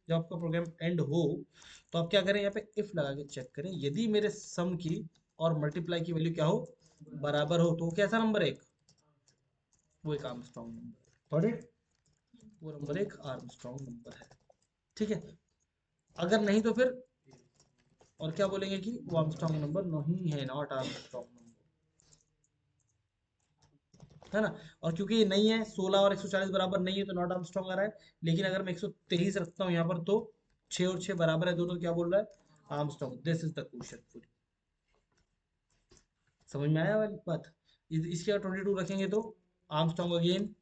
S1: जब आपका प्रोग्राम एंड हो, तो आप क्या करें, यहाँ पे इफ लगा के चेक करें, यदि मेरे सम की और मल्टीप्लाई की वैल्यू क्या हो, बराबर हो, तो वो कैसा नंबर है, एक वो एक आर्मस्ट्रांग नंबर है, वो नंबर एक आर्मस्ट्रांग नंबर है, ठीक है। अगर नहीं तो फिर और क्या बोलेंगे कि वो आर्मस्ट्रांग नंबर नहीं है, नॉट आर्मस्ट्रांग नंबर, है ना। और क्योंकि ये नहीं है, 16 और 140 बराबर नहीं है, तो नॉट आर्मस्ट्रांग आ रहा है। लेकिन अगर मैं 123 रखता हूँ यहाँ पर, तो 6 और 6 बराबर है दोनों, क्या बोल रहा है, Armstrong. This is the question पूरी, समझ में आया वाली बात। इसके अगर 22 रखेंगे तो Armstrong again,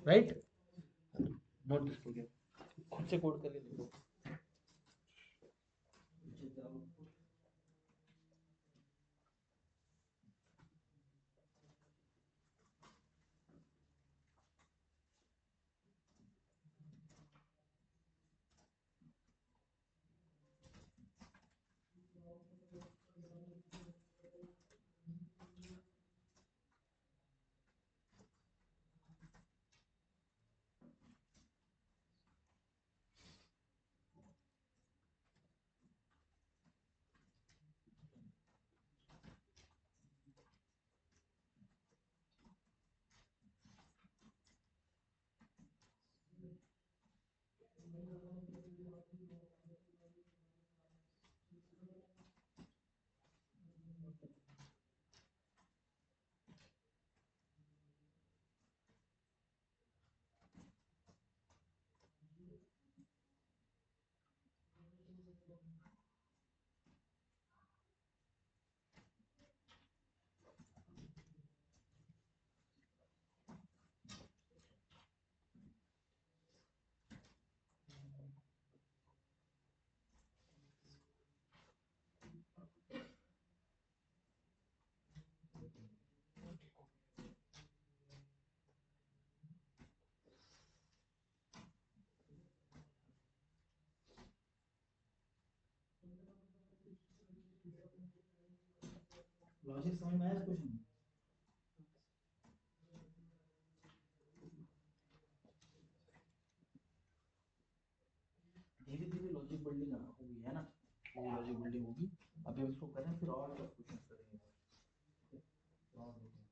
S1: right, not this program, खुद से कोड करके देखो।
S3: लॉजिक समझ में आया इस क्वेश्चन में? धीरे धीरे लॉजिक बिल्डिंग होगी, है ना, ये लॉजिक बिल्डिंग होगी। अभी हम इसको करें, फिर और टफ क्वेश्चन करेंगे। ठीक है, और देखेंगे।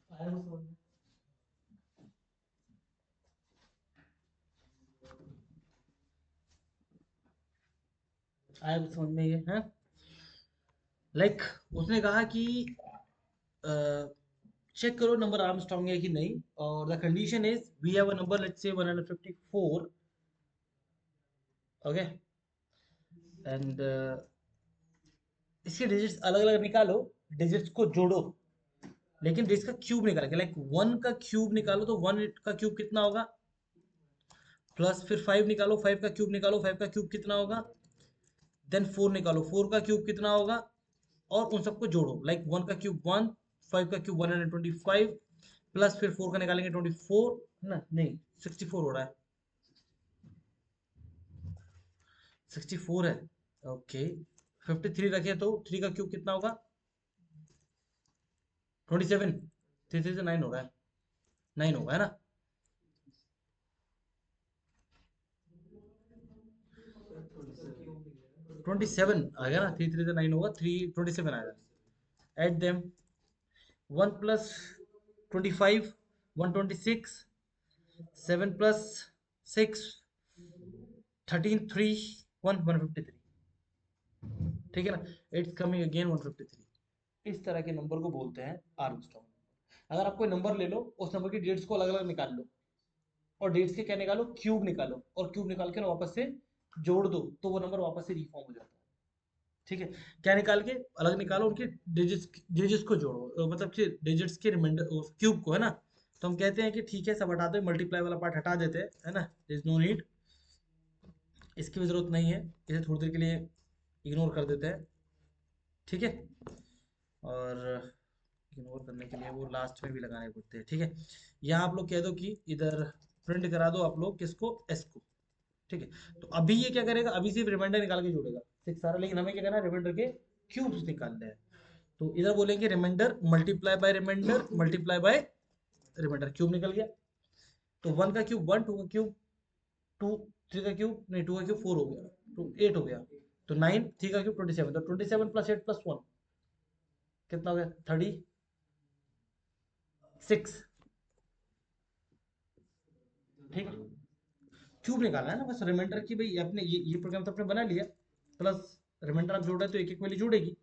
S3: आया वो समझ में?
S1: आया कुछ समझ में ये है? लाइक उसने कहा कि चेक करो नंबर आर्मस्ट्रॉन्ग है कि नहीं, और the condition is we have a number let's say 154, okay, and इसके डिजिट्स अलग अलग निकालो, डिजिट्स को जोड़ो, लेकिन डिजिट्स का क्यूब निकाल के, लाइक 1 का क्यूब निकालो तो 1 का क्यूब कितना होगा, प्लस फिर 5 निकालो, 5 का क्यूब निकालो, 5 का क्यूब कितना होगा, देन 4 निकालो, 4 का क्यूब कितना होगा, और उन सबको जोड़ो, लाइक 1 का क्यूब 1, 5 का क्यूब 125, प्लस फिर 4 का निकालेंगे 24, है ना, नहीं 64 हो रहा है, 64 है, ओके, 53 रखे तो 3 का क्यूब कितना होगा, 27, 3 3 से 9 हो रहा है, 9 होगा, है ना, 27 आ गया ना, 3 3 से 9 होगा, 3 27 आएगा, एड देम, 1 प्लस 25 126, 7 प्लस 6 13 3 1 153, ठीक है ना, इट्स कमिंग अगेन 153, इस तरह के नंबर को बोलते हैं आर्मस्ट्रांग। अगर आप कोई नंबर ले लो, उस नंबर की डेट्स को अलग अलग निकाल लो, और डेट्स के क्या निकालो, क्यूब निकालो, और क्यूब निकाल के ना वापस से जोड़ दो, तो वो नंबर वापस से रिफॉर्म हो जाता है। ठीक है, क्या निकाल के अलग निकालो, उनके डिजिट्स डिजिट्स को जोड़ो, मतलब कि डिजिट्स के रिमाइंडर क्यूब को, है ना। तो हम कहते हैं कि ठीक है, सब हटा दो, मल्टीप्लाई वाला पार्ट हटा देते हैं, है ना, इज नो नीड, इसकी भी जरूरत नहीं है, इसे थोड़ी देर के लिए इग्नोर कर देते हैं। ठीक है, और इग्नोर करने के लिए वो लास्ट में भी लगाने पड़ते हैं। ठीक है, यहाँ आप लोग कह दो कि इधर प्रिंट करा दो आप लोग किसको, एस को। ठीक है, तो अभी ये क्या करेगा, अभी सिर्फ रिमाइंडर निकाल के जोड़ेगा सिक्स सारा, लेकिन हमें क्या करना है, रिमाइंडर के क्यूब्स निकालने हैं। तो इधर बोलेंगे remainder multiply by remainder, cube निकल गया। तो वन का क्यूब वन, टू का क्यूब टू, थ्री का क्यूब नहीं, टू का क्यूब फोर हो गया, टू एट हो गया, तो नाइन, थ्री का क्यूब 27, तो 27 प्लस 8 प्लस 1 कितना हो गया, 36। ठीक है, क्यूब निकालना है ना बस, रिमाइंडर की भाई अपने ये प्रोग्राम तो आपने बना लिया, प्लस रिमाइंडर आप जोड़ रहे हैं तो एक एक वैल्यू जोड़ेगी,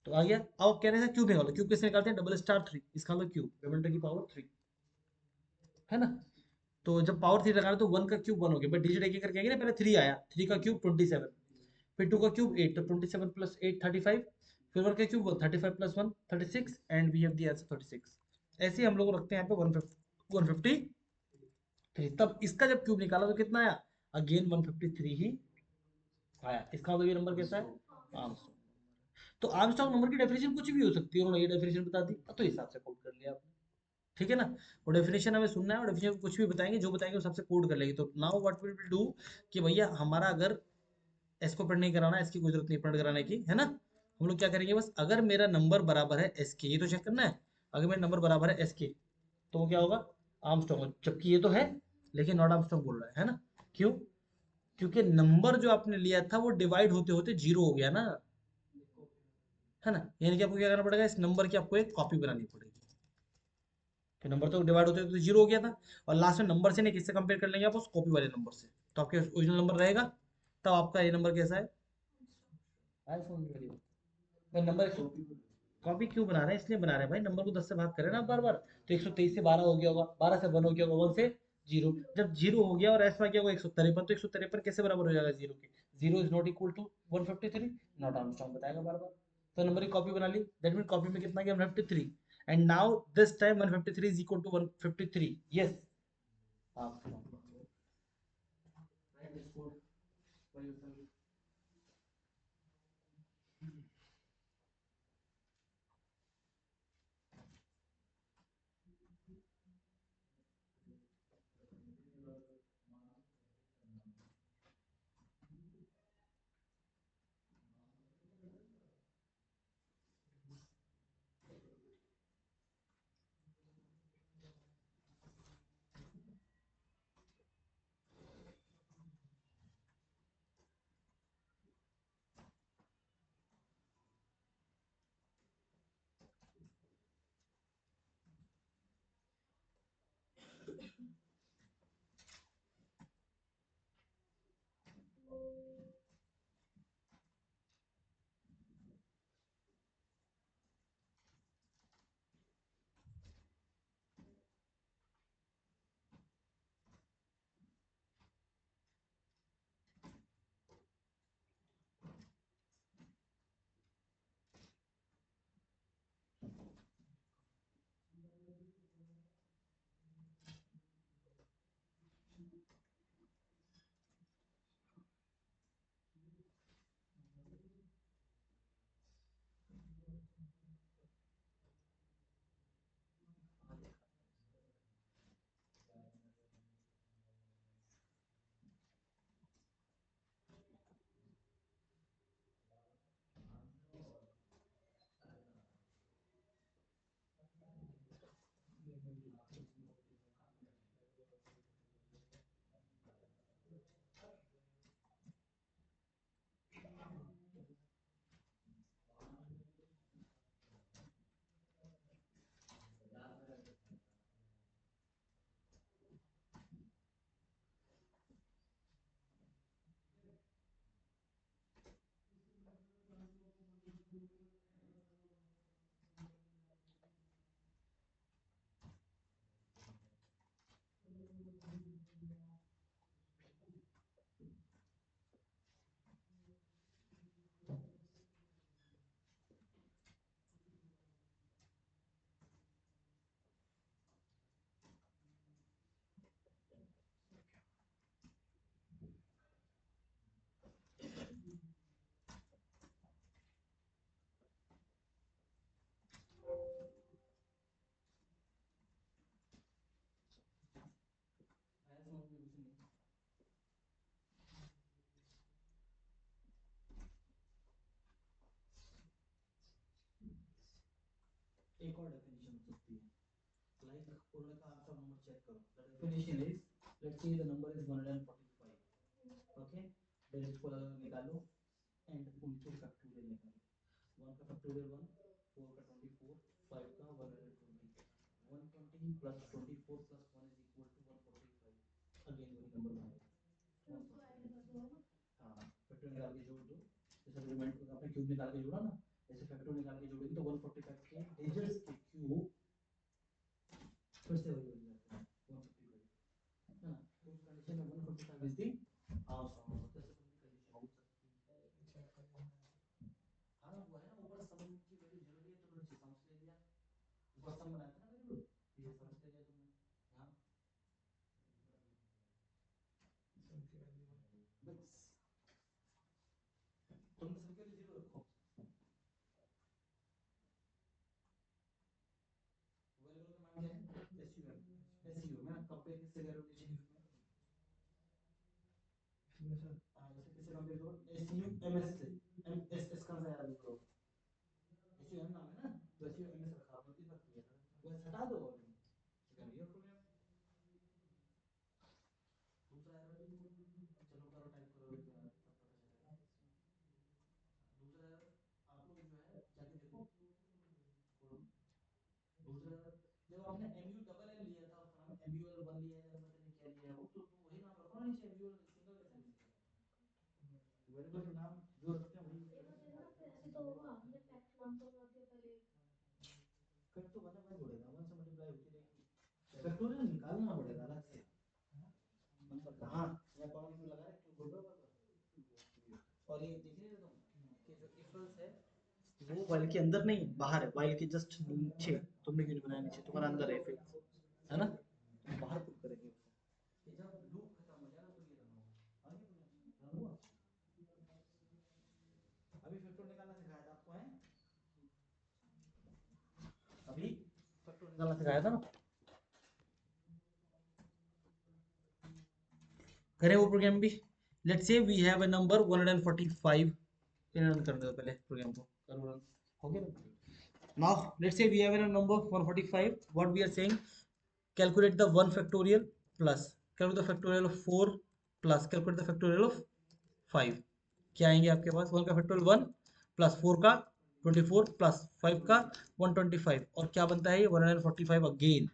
S1: तो आ गया। अब आप कह रहे हैं क्यूब निकालो, क्यूब कैसे निकालते हैं, डबल स्टार थ्री, इसका मतलब क्यूब रिमाइंडर की पावर थ्री, है ना। तो जब पावर थ्री लगाना तो वन का क्यूब वन हो गया, बट डिजिट एक एक करके आएंगे ना, पहले थ्री आया, थ्री का क्यूब 27, फिर टू का क्यूब एट, तो 27 प्लस एट 35, फिर वन का cube 35 plus one 36, and we have the answer 36। ऐसे ही हम लोग रखते हैं यहाँ पे 153। तब इसका जब क्यूब निकाला तो कितना आया, अगेन 153 ही आया। इसका मतलब ये नंबर कैसा है, आर्मस्ट्रांग। तो आर्मस्ट्रांग नंबर की डेफिनेशन कुछ भी हो सकती है, उन्होंने ये डेफिनेशन बता दी, तो हिसाब से कोड कर लिया आपने। ठीक है ना, वो डेफिनेशन हमें सुनना है, और डेफिनेशन कुछ भी बताएंगे, जो बताएंगे उस सबसे कोड कर लेंगे। तो नाउ व्हाट विल डू, कि भैया हमारा अगर एस को प्रिंट नहीं कराना, इसकी कोई जरूरत नहीं प्रिंट कराने की, है ना। हम लोग क्या करेंगे, बस अगर मेरा नंबर बराबर है एस के, ये तो चेक करना है, अगर मेरा नंबर बराबर है एस के, तो वो क्या होगा, आर्मस्ट्रांग, जबकि ये तो है, लेकिन नॉट आर्मस्ट्रांग बोल रहा है ना। क्यों, क्योंकि नंबर जो आपने लिया था वो डिवाइड होते होते जीरो हो गया ना, है ना। यानी कि आपको क्या करना पड़ेगा, इस नंबर की आपको एक कॉपी बनानी पड़ेगी, कि नंबर तो डिवाइड होते होते जीरो हो गया था, और लास्ट में नंबर से नहीं, किससे कंपेयर कर लेंगे आप, उस कॉपी वाले नंबर से, तो आपके ओरिजिनल नंबर रहेगा। तब आपका ये नंबर कैसा है, आईफोन भाई नंबर कॉपी क्यों बना रहे हैं, इसलिए बना रहे हैं भाई, नंबर को 10 से भाग करें ना बार बार, तो 123 से 12 हो गया होगा, 12 से 1 हो गया होगा, 1 से जीरो, जब जीरो हो गया और ऐसा क्या होगा 153, तो 153 कैसे बराबर हो जाएगा जीरो के, zero is not equal to 153, नॉट आर्मस्ट्रांग बताएगा बार बार। तो नंबर की कॉपी बना ली, दैट मीन कॉपी में कितना गया 153, and now this time 153 is equal to 153, yes Armstrong. Write this code by yourself.
S3: एक और डेफिनेशन हो सकती है, लाइक उन्होंने कहा आप सब नंबर चेक करो, the definition is let's say the number is 145, okay, then इसको अलग निकालो एंड उनके फैक्टोरियल निकालो, 1 का फैक्टोरियल 1, 4 का 24, 5 का 120, 120 plus 24 plus 1 is equal to 145, again वही नंबर बनाओ, हाँ फैक्टोरियल निकाल के जोड़ दो, जैसे रिमाइंड आपने क्यूब निकाल के जोड़ा ना, ऐसे फैक्टोरियल निकाल के जोड़ेंगे तो 145 के डिजिट्स के क्यूब फिर से वही हो जाता है 155, है ना, तो उस कंडीशन में 145 इज द आंसर, जैसे तुमने कंडीशन हो सकती है, हाँ वो है ना, ऊपर सम की वैल्यू 0 दी है तो नीचे सम ले लिया, ऊपर सम बनाया था ना वेरिएबल, ये सम ले लिया तुमने, हाँ बस तुम सबके लिए 0 रखो, वेरिएबल का नाम क्या है, एसयूएम, एसयूएम है, कंपेयर किससे करोगे नीचे हाँ इसे किससे कंपेयर करो, एसयूएमएस से, एमएसएस कहां से आया देखो, एसयूएम नाम है ना, तो एसयूएमएस रखा आपने, कोई फर्क नहीं है, वो हटा दो और सेकंड ईयर प्रोग्राम, दूसरा एरर, चलो करो टाइप करो तब पता चलेगा, दूसरा एरर आप लोग जो है जाके देखो, खोलो दूसरा एरर, जब आपने एमयू डबल एल लिया था उसका नाम एमयूएल 1 लिया है या पता नहीं क्या लिया है वो, तो वही नाम रखो ना नीचे, एमयूएल सिंगल कैसे लिखा है, वेरिएबल का नाम जो रखते हैं वही,
S2: ऐसे तो होगा, हमने फैक्ट नाम तो बना दिया पहले,
S3: फिर तो बना वही बढ़ेगा, 1 से मल्टीप्लाई होती रहेगी, फैक्टोरियल निकालना पड़ेगा अलग से नंबर का, हाँ या कॉमा क्यों लगा रहे क्यों बोल रहे हो, और ये देख रहे हो तुम कि जो इफ एल्स है वो वाइल के अंदर नहीं बाहर है, वाइल के जस्ट नीचे, तुमने क्यों नहीं बनाया नीचे, तुम्हारा अंदर है फिर, है ना, तुम बाहर पुट करेंगे उसको, कि जब लूप खत्म हो जाएगा तो ये रन होगा, आगे रन हुआ, अभी फैक्टर निकालना सिखाया था आपको, है अभी फैक्टर निकालना सिखाया था ना, करें वो प्रोग्राम भी, let's say we have a number 145, run करने दो पहले प्रोग्राम को, करो रन, हो गया ना, now let's say we have a number 145, what we are saying, calculate the 1 factorial plus calculate the factorial of 4 plus calculate the factorial of 5, क्या आएंगे आपके पास, 1 का फैक्टोरियल 1 प्लस 4 का 24 प्लस 5 का 125 और क्या बनता है ये 145 अगेन,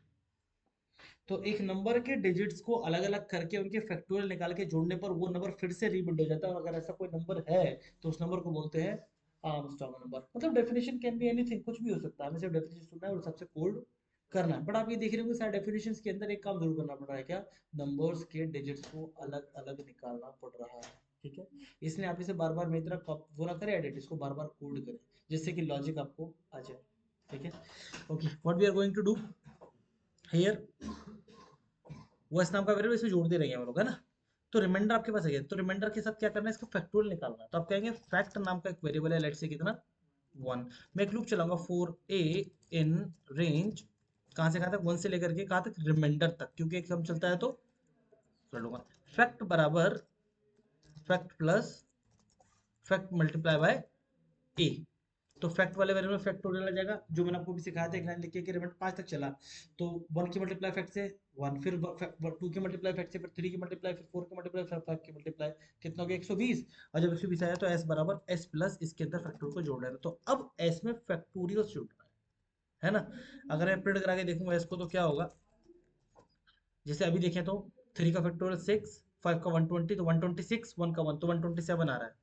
S3: तो एक नंबर के डिजिट्स को अलग अलग करके उनके फैक्टोरियल निकाल के जोड़ने पर वो नंबर फिर से रीबिल्ड हो जाता है, और अगर ऐसा कोई नंबर है तो उस नंबर को बोलते हैं आर्मस्ट्रांग नंबर, मतलब डेफिनेशन कैन बी एनीथिंग, कुछ भी हो सकता है, हमें सिर्फ डेफिनेशन सुनना है और सबसे कोड करना है, बट आप ये देख रहे हो सारे डेफिनेशंस के अंदर एक काम जरूर करना पड़ रहा है, क्या, नंबर्स के डिजिट्स को अलग अलग निकालना पड़ रहा है, ठीक है, इसलिए आप इसे बार बार मेरी तरह वो ना करें एडिट, इसको बार बार कोड करें जिससे कि लॉजिक आपको आ जाए, ठीक है, okay, what we are going to do here, वो इस नाम का वेरिएबल इसमें जोड़ दे रही है हम लोग, है ना, तो रिमाइंडर आपके पास है, तो रिमाइंडर के साथ क्या करना है, इसका फैक्टोरियल निकालना है, तो आप कहेंगे फैक्ट नाम का एक वेरिएबल है, लेट्स से कितना 1, मैं एक लूप चलाऊंगा फॉर ए इन रेंज कहां से कहां तक, 1 से लेकर के कहां तक, रिमाइंडर तक, क्योंकि एक सम चलता है तो कर लूंगा, फैक्ट बराबर fact plus fact multiply by a, तो फैक्ट वाले वेरिएबल में फैक्टोरियल आ जाएगा, जो मैंने आपको भी सिखाया था, एक लाइन लिखिए कि रिमाइंडर 5 तक चला तो 1 की मल्टीप्लाई फैक्ट से 1, फिर 2 की मल्टीप्लाई फैक्ट से, फिर 3 की मल्टीप्लाई, फिर 4 की मल्टीप्लाई, फिर 5 की मल्टीप्लाई, कितना हो गया 120, और जब 120 आया तो एस बराबर एस प्लस इसके अंदर फैक्टोरियल को जोड़ रहा है, तो अब एस में फैक्टोरियल जुड़ रहा है ना, अगर मैं प्रिंट करा के देखूंगा इसको तो क्या होगा, जैसे अभी देखें तो 3 का फैक्टोरियल 6, 5 का 120 तो 126, 1 का 1 तो 127 आ रहा है,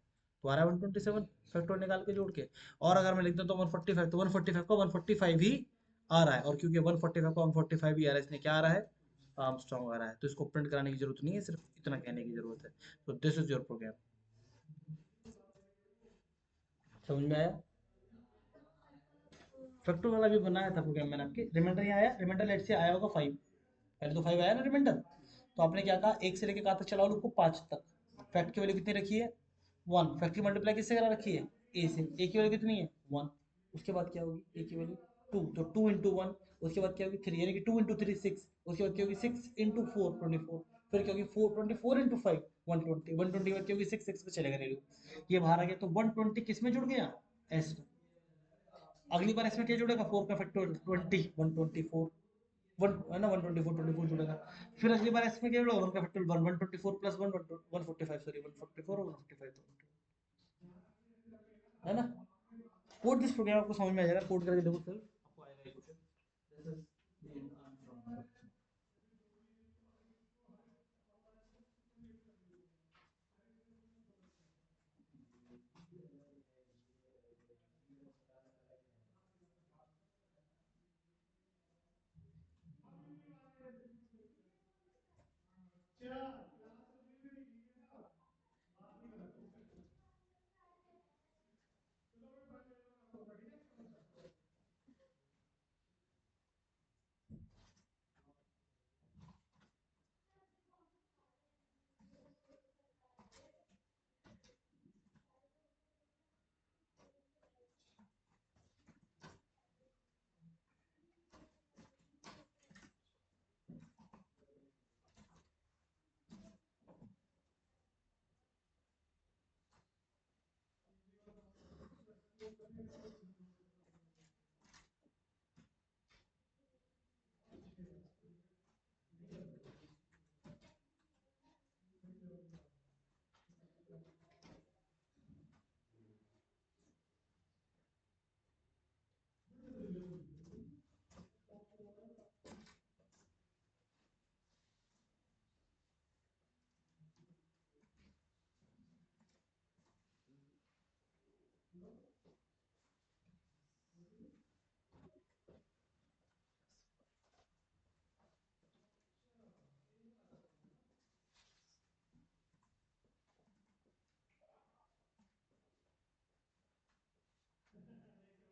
S3: तो आ रहा है 127 फैक्टोरियल निकाल के जोड़ के, और अगर मैं लिखता हूं तो 145 तो 145 का 145 ही आ रहा है, और क्योंकि 145 का 145 ही आ रहा है, इसने क्या आ रहा है आर्मस्ट्रांग आ रहा है, तो इसको प्रिंट कराने की जरूरत नहीं है, सिर्फ इतना कहने की जरूरत है, तो दिस इज योर प्रोग्राम, समझ में आया, फैक्टोरियल वाला भी बनाया था प्रोग्राम मैंने आपके, रिमाइंडर यहाँ आया, रिमाइंडर लेट से आया होगा 5, पहले तो 5 आया ना रिमाइंडर, तो आपने क्या कहा 1 से लेकर कहाँ तक चलाओ लूप को 5 तक, फैक्ट की वैल्यू कितनी रखी है 1, फैक्ट की मल्टीप्लाई किससे करा रखी है ए से, ए की वैल्यू कितनी है 1, उसके बाद क्या होगी ए की वैल्यू 2, तो 2 इंटू 1, उसके बाद क्या होगी 3, यानी कि 2 इंटू 3 6, उसके बाद क्या होगी 6 इंटू 4 24, फिर क्या होगी 4 24 इंटू 5 120, 120 के बाद क्या होगी 6 6 पे चलेगा रेलू, ये बाहर आ गया, तो 120 किस में जुड़ गया एस में,
S1: अगली बार इसमें क्या जुड़ेगा, 4 का फैक्टर 20, 124, वन है ना, 124 जुड़ेगा। फिर अगली बार इसमें क्या जुड़ेगा, 1 का फैक्टर 1, 124 प्लस 1, 145, सॉरी 144 और 155, है ना। कोड दिस प्रोग्राम, आपको समझ में आ जाएगा, कोड करके देखो फिर आपको आएगा ये question.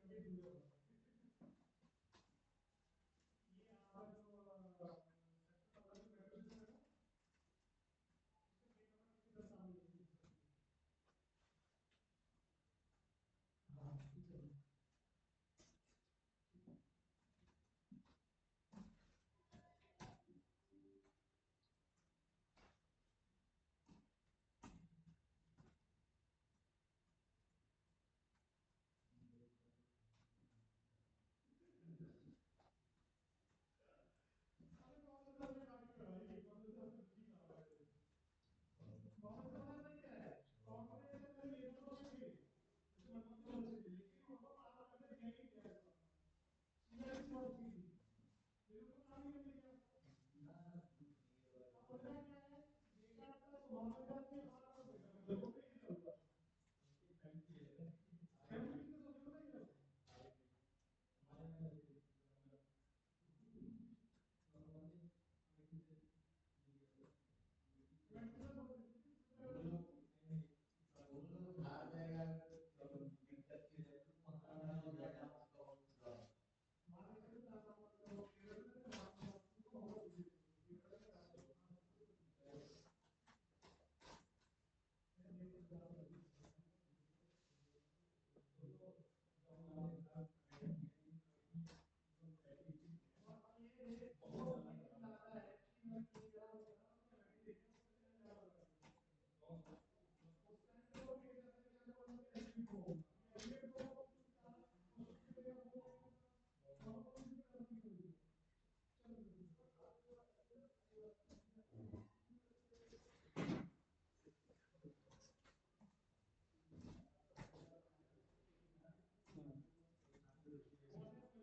S1: This is the answer.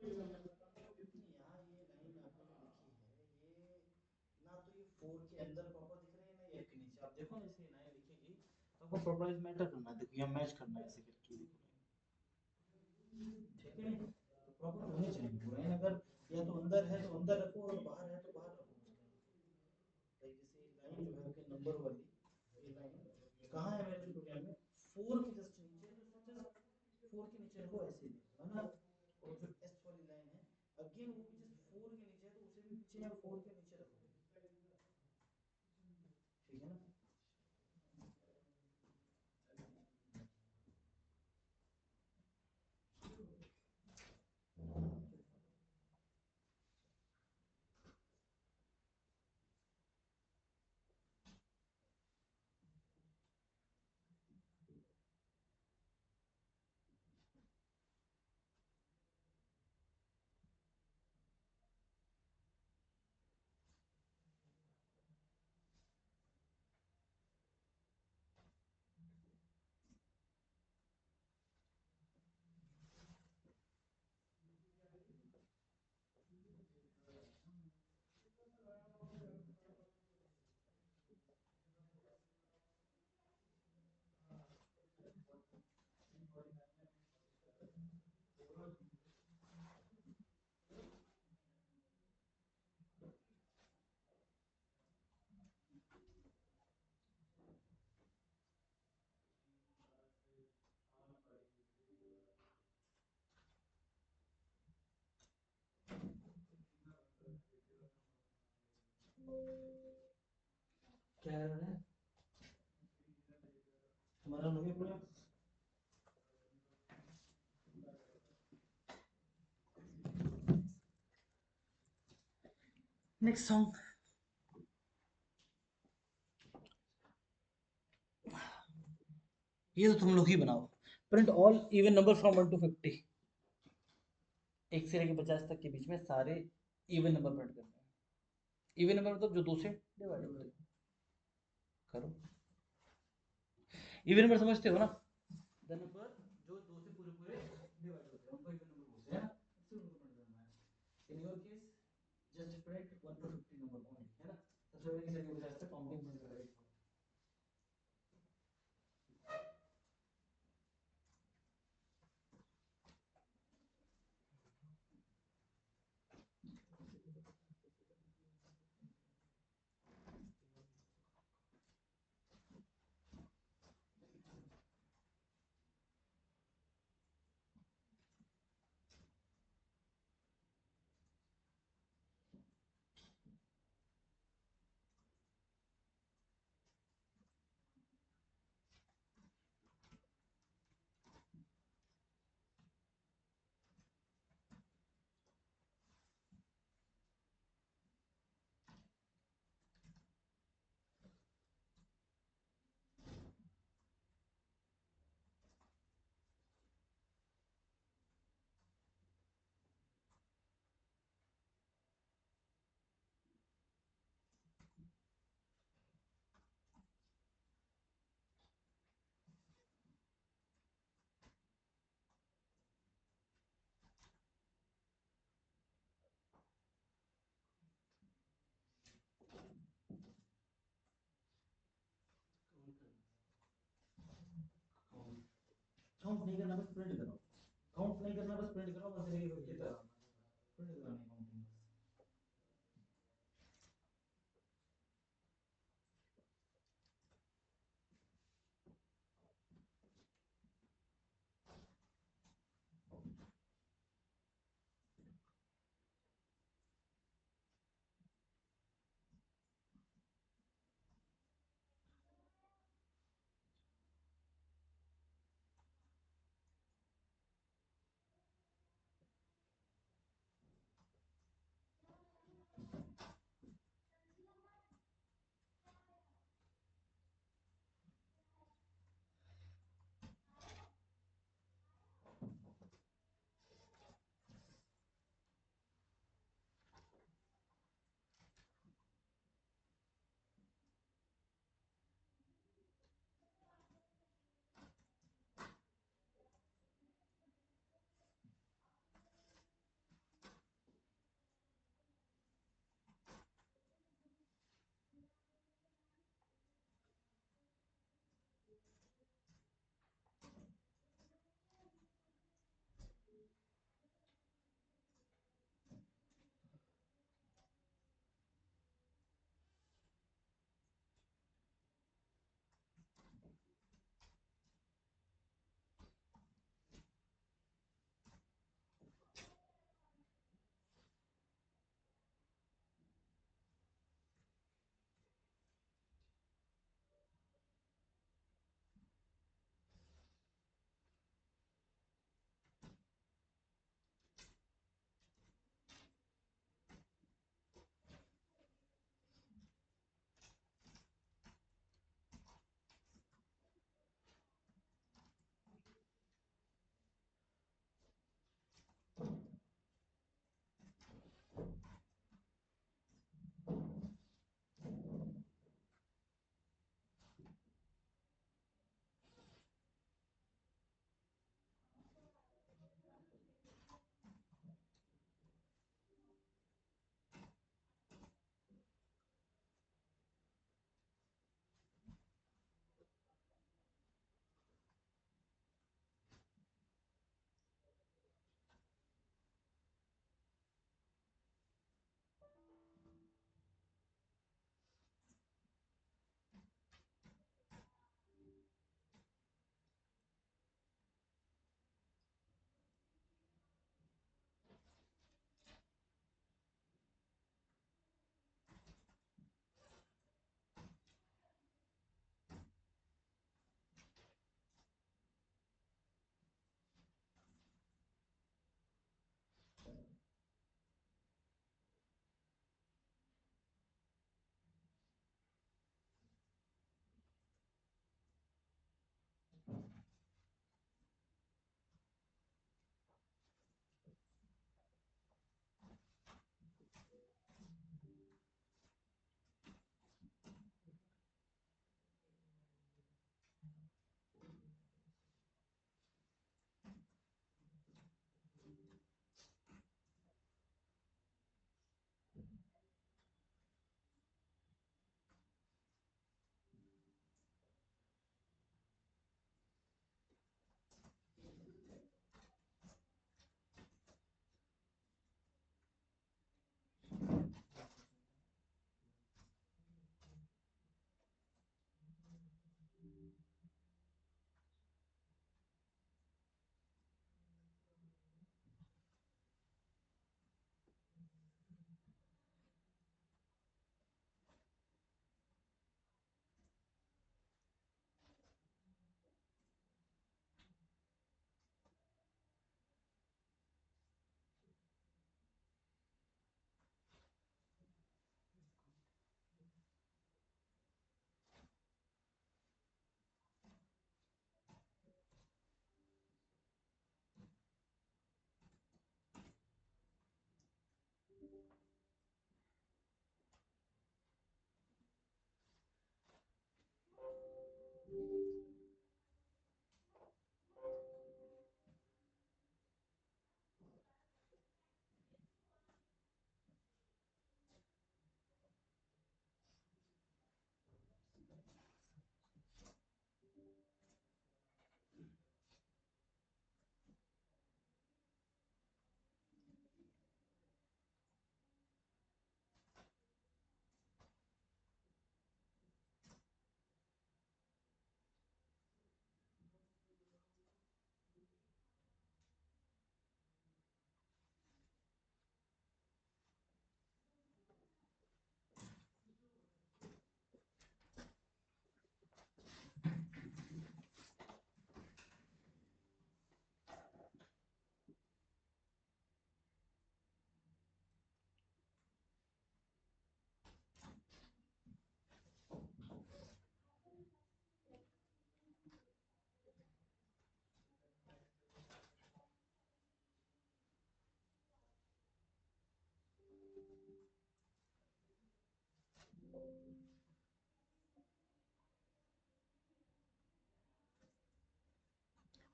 S3: नहीं, यहाँ ये लाइन आपने जो लिखी है, ये ना तो ये 4 के अंदर प्रॉपर दिख रही है, ना ये 1 के नीचे। आप देखो ना, ऐसे लाइन लिखेगी तो आपको प्रॉपर मैटर करना है, देखो यहाँ मैच करना है ऐसे करके, देखो लाइन, ठीक है। तो प्रॉपर होनी चाहिए वो लाइन, अगर या तो अंदर है तो अंदर रखो, और बाहर है तो बाहर रखो उस लाइन को। लाइक जैसे लाइन जो है आपके नंबर वाली, ये लाइन कहाँ है मेरे प्रोग्राम में, 4 के जस्ट नीचे है, तो जस्ट 4 के नीचे रखो, ऐसे ही है ना। और जो एस वाली लाइन है, अगेन वो भी जस्ट 4 के नीचे है, तो उसे भी पीछे या 4 के नीचे रखो, ठीक है ना। क्या एरर है तुम्हारा? हो गया पूरा?
S1: नेक्स्ट सॉन्ग, ये तो तुम लोग ही बनाओ। Print all even number from 1 to 50, 1 से लेकर 50 तक के बीच में सारे इवन नंबर प्रिंट करने हैं। इवन नंबर मतलब जो 2 से डिवाइड होते हैं। करो, इवन नंबर समझते हो ना? द नंबर जो 2 से पूरे पूरे डिवाइड होते हैं उनको इवन नंबर बोलते हैं ना, इससे उनको प्रिंट करना है। In your case just print 1 to 50 number only, है ना? सबसे पहले किसी के 50 तक काउंटिंग प्रिंट करेगा। काउंट नहीं करना, बस प्रिंट करो। काउंट नहीं करना, बस प्रिंट करो। बस ये तरह प्रिंट करानी काउंटिंग बस।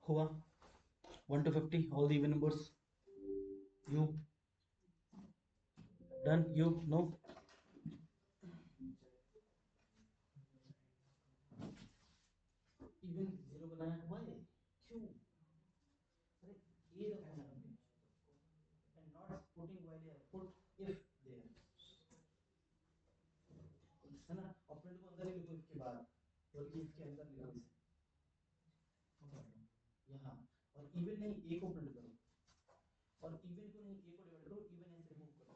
S1: हुआ 1 to 50 all the even numbers. You done? You no?
S3: Even zero बनाया हुआ है क्यों? अरे ये तो करना है and not putting while here put if there है ना, ऑपरेंड को अंदर ही लिखो if के बाद, बल्कि if के अंदर लिखो इसे यहाँ, और इवन नहीं ए को प्रिंट करो, और इवन को नहीं ए को डिवाइड करो, इवन ऐसे रिमूव करो।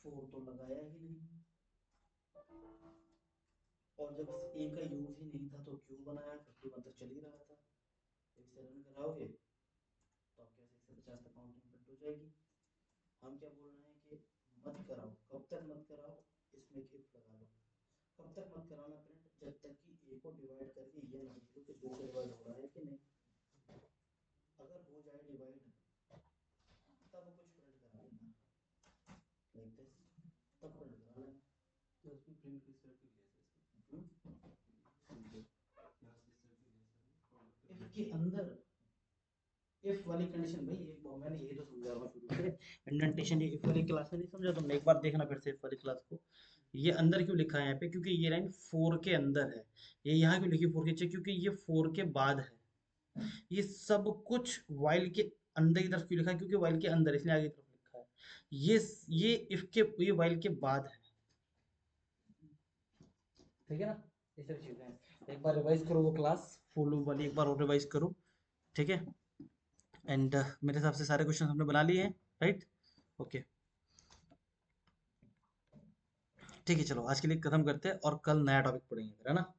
S3: फोर तो लगाया ही नहीं, और जब ए का यूज ही नहीं था तो क्यों बनाया, 51 तक चल ही रहा था। इसे रन कराओगे तो आपके पास 150 तक काउंटिंग प्रिंट हो जाएगी। हम क्या बोल रहे हैं कि मत कराओ, कब तक मत कराओ, इसमें एक इफ लगा लो, कब तक मत कराना प्रिंट, जब तक कि ए को डिवाइड करके ये ना देखो कि 2 से डिवाइड हो रहा है कि नहीं। अगर हो जाए डिवाइड तब कुछ प्रिंट करा लेना, लाइक दिस, तब प्रिंट करा लेना।
S4: तो उसमें प्रिंट किस तरह की लिया सर,
S3: इफ के अंदर इफ वाली कंडीशन भाई, एक मैंने ये तो समझा रहा हूँ शुरू से, इंडेंटेशन ये इफ वाली क्लास में नहीं समझा तुमने, एक बार देखना फिर से इफ वाली क्लास को। ये अंदर क्यों लिखा है यहाँ पे, क्योंकि ये लाइन 4 के अंदर है। ये यहाँ क्यों लिखी 4 के नीचे, क्योंकि ये 4 के बाद है। ये सब कुछ वाइल के अंदर की तरफ क्यों लिखा है, क्योंकि वाइल के अंदर, इसलिए आगे की तरफ लिखा है। ये इफ के, ये वाइल के बाद है, ठीक है ना। ये सब चीजें हैं, एक बार रिवाइज करो वो क्लास फुल लूप वाली, एक बार और रिवाइज करो, ठीक है। एंड मेरे हिसाब से सारे क्वेश्चन हमने बना लिए हैं, राइट, ओके, ठीक है। चलो आज के लिए खत्म करते हैं और कल नया टॉपिक पढ़ेंगे, है ना।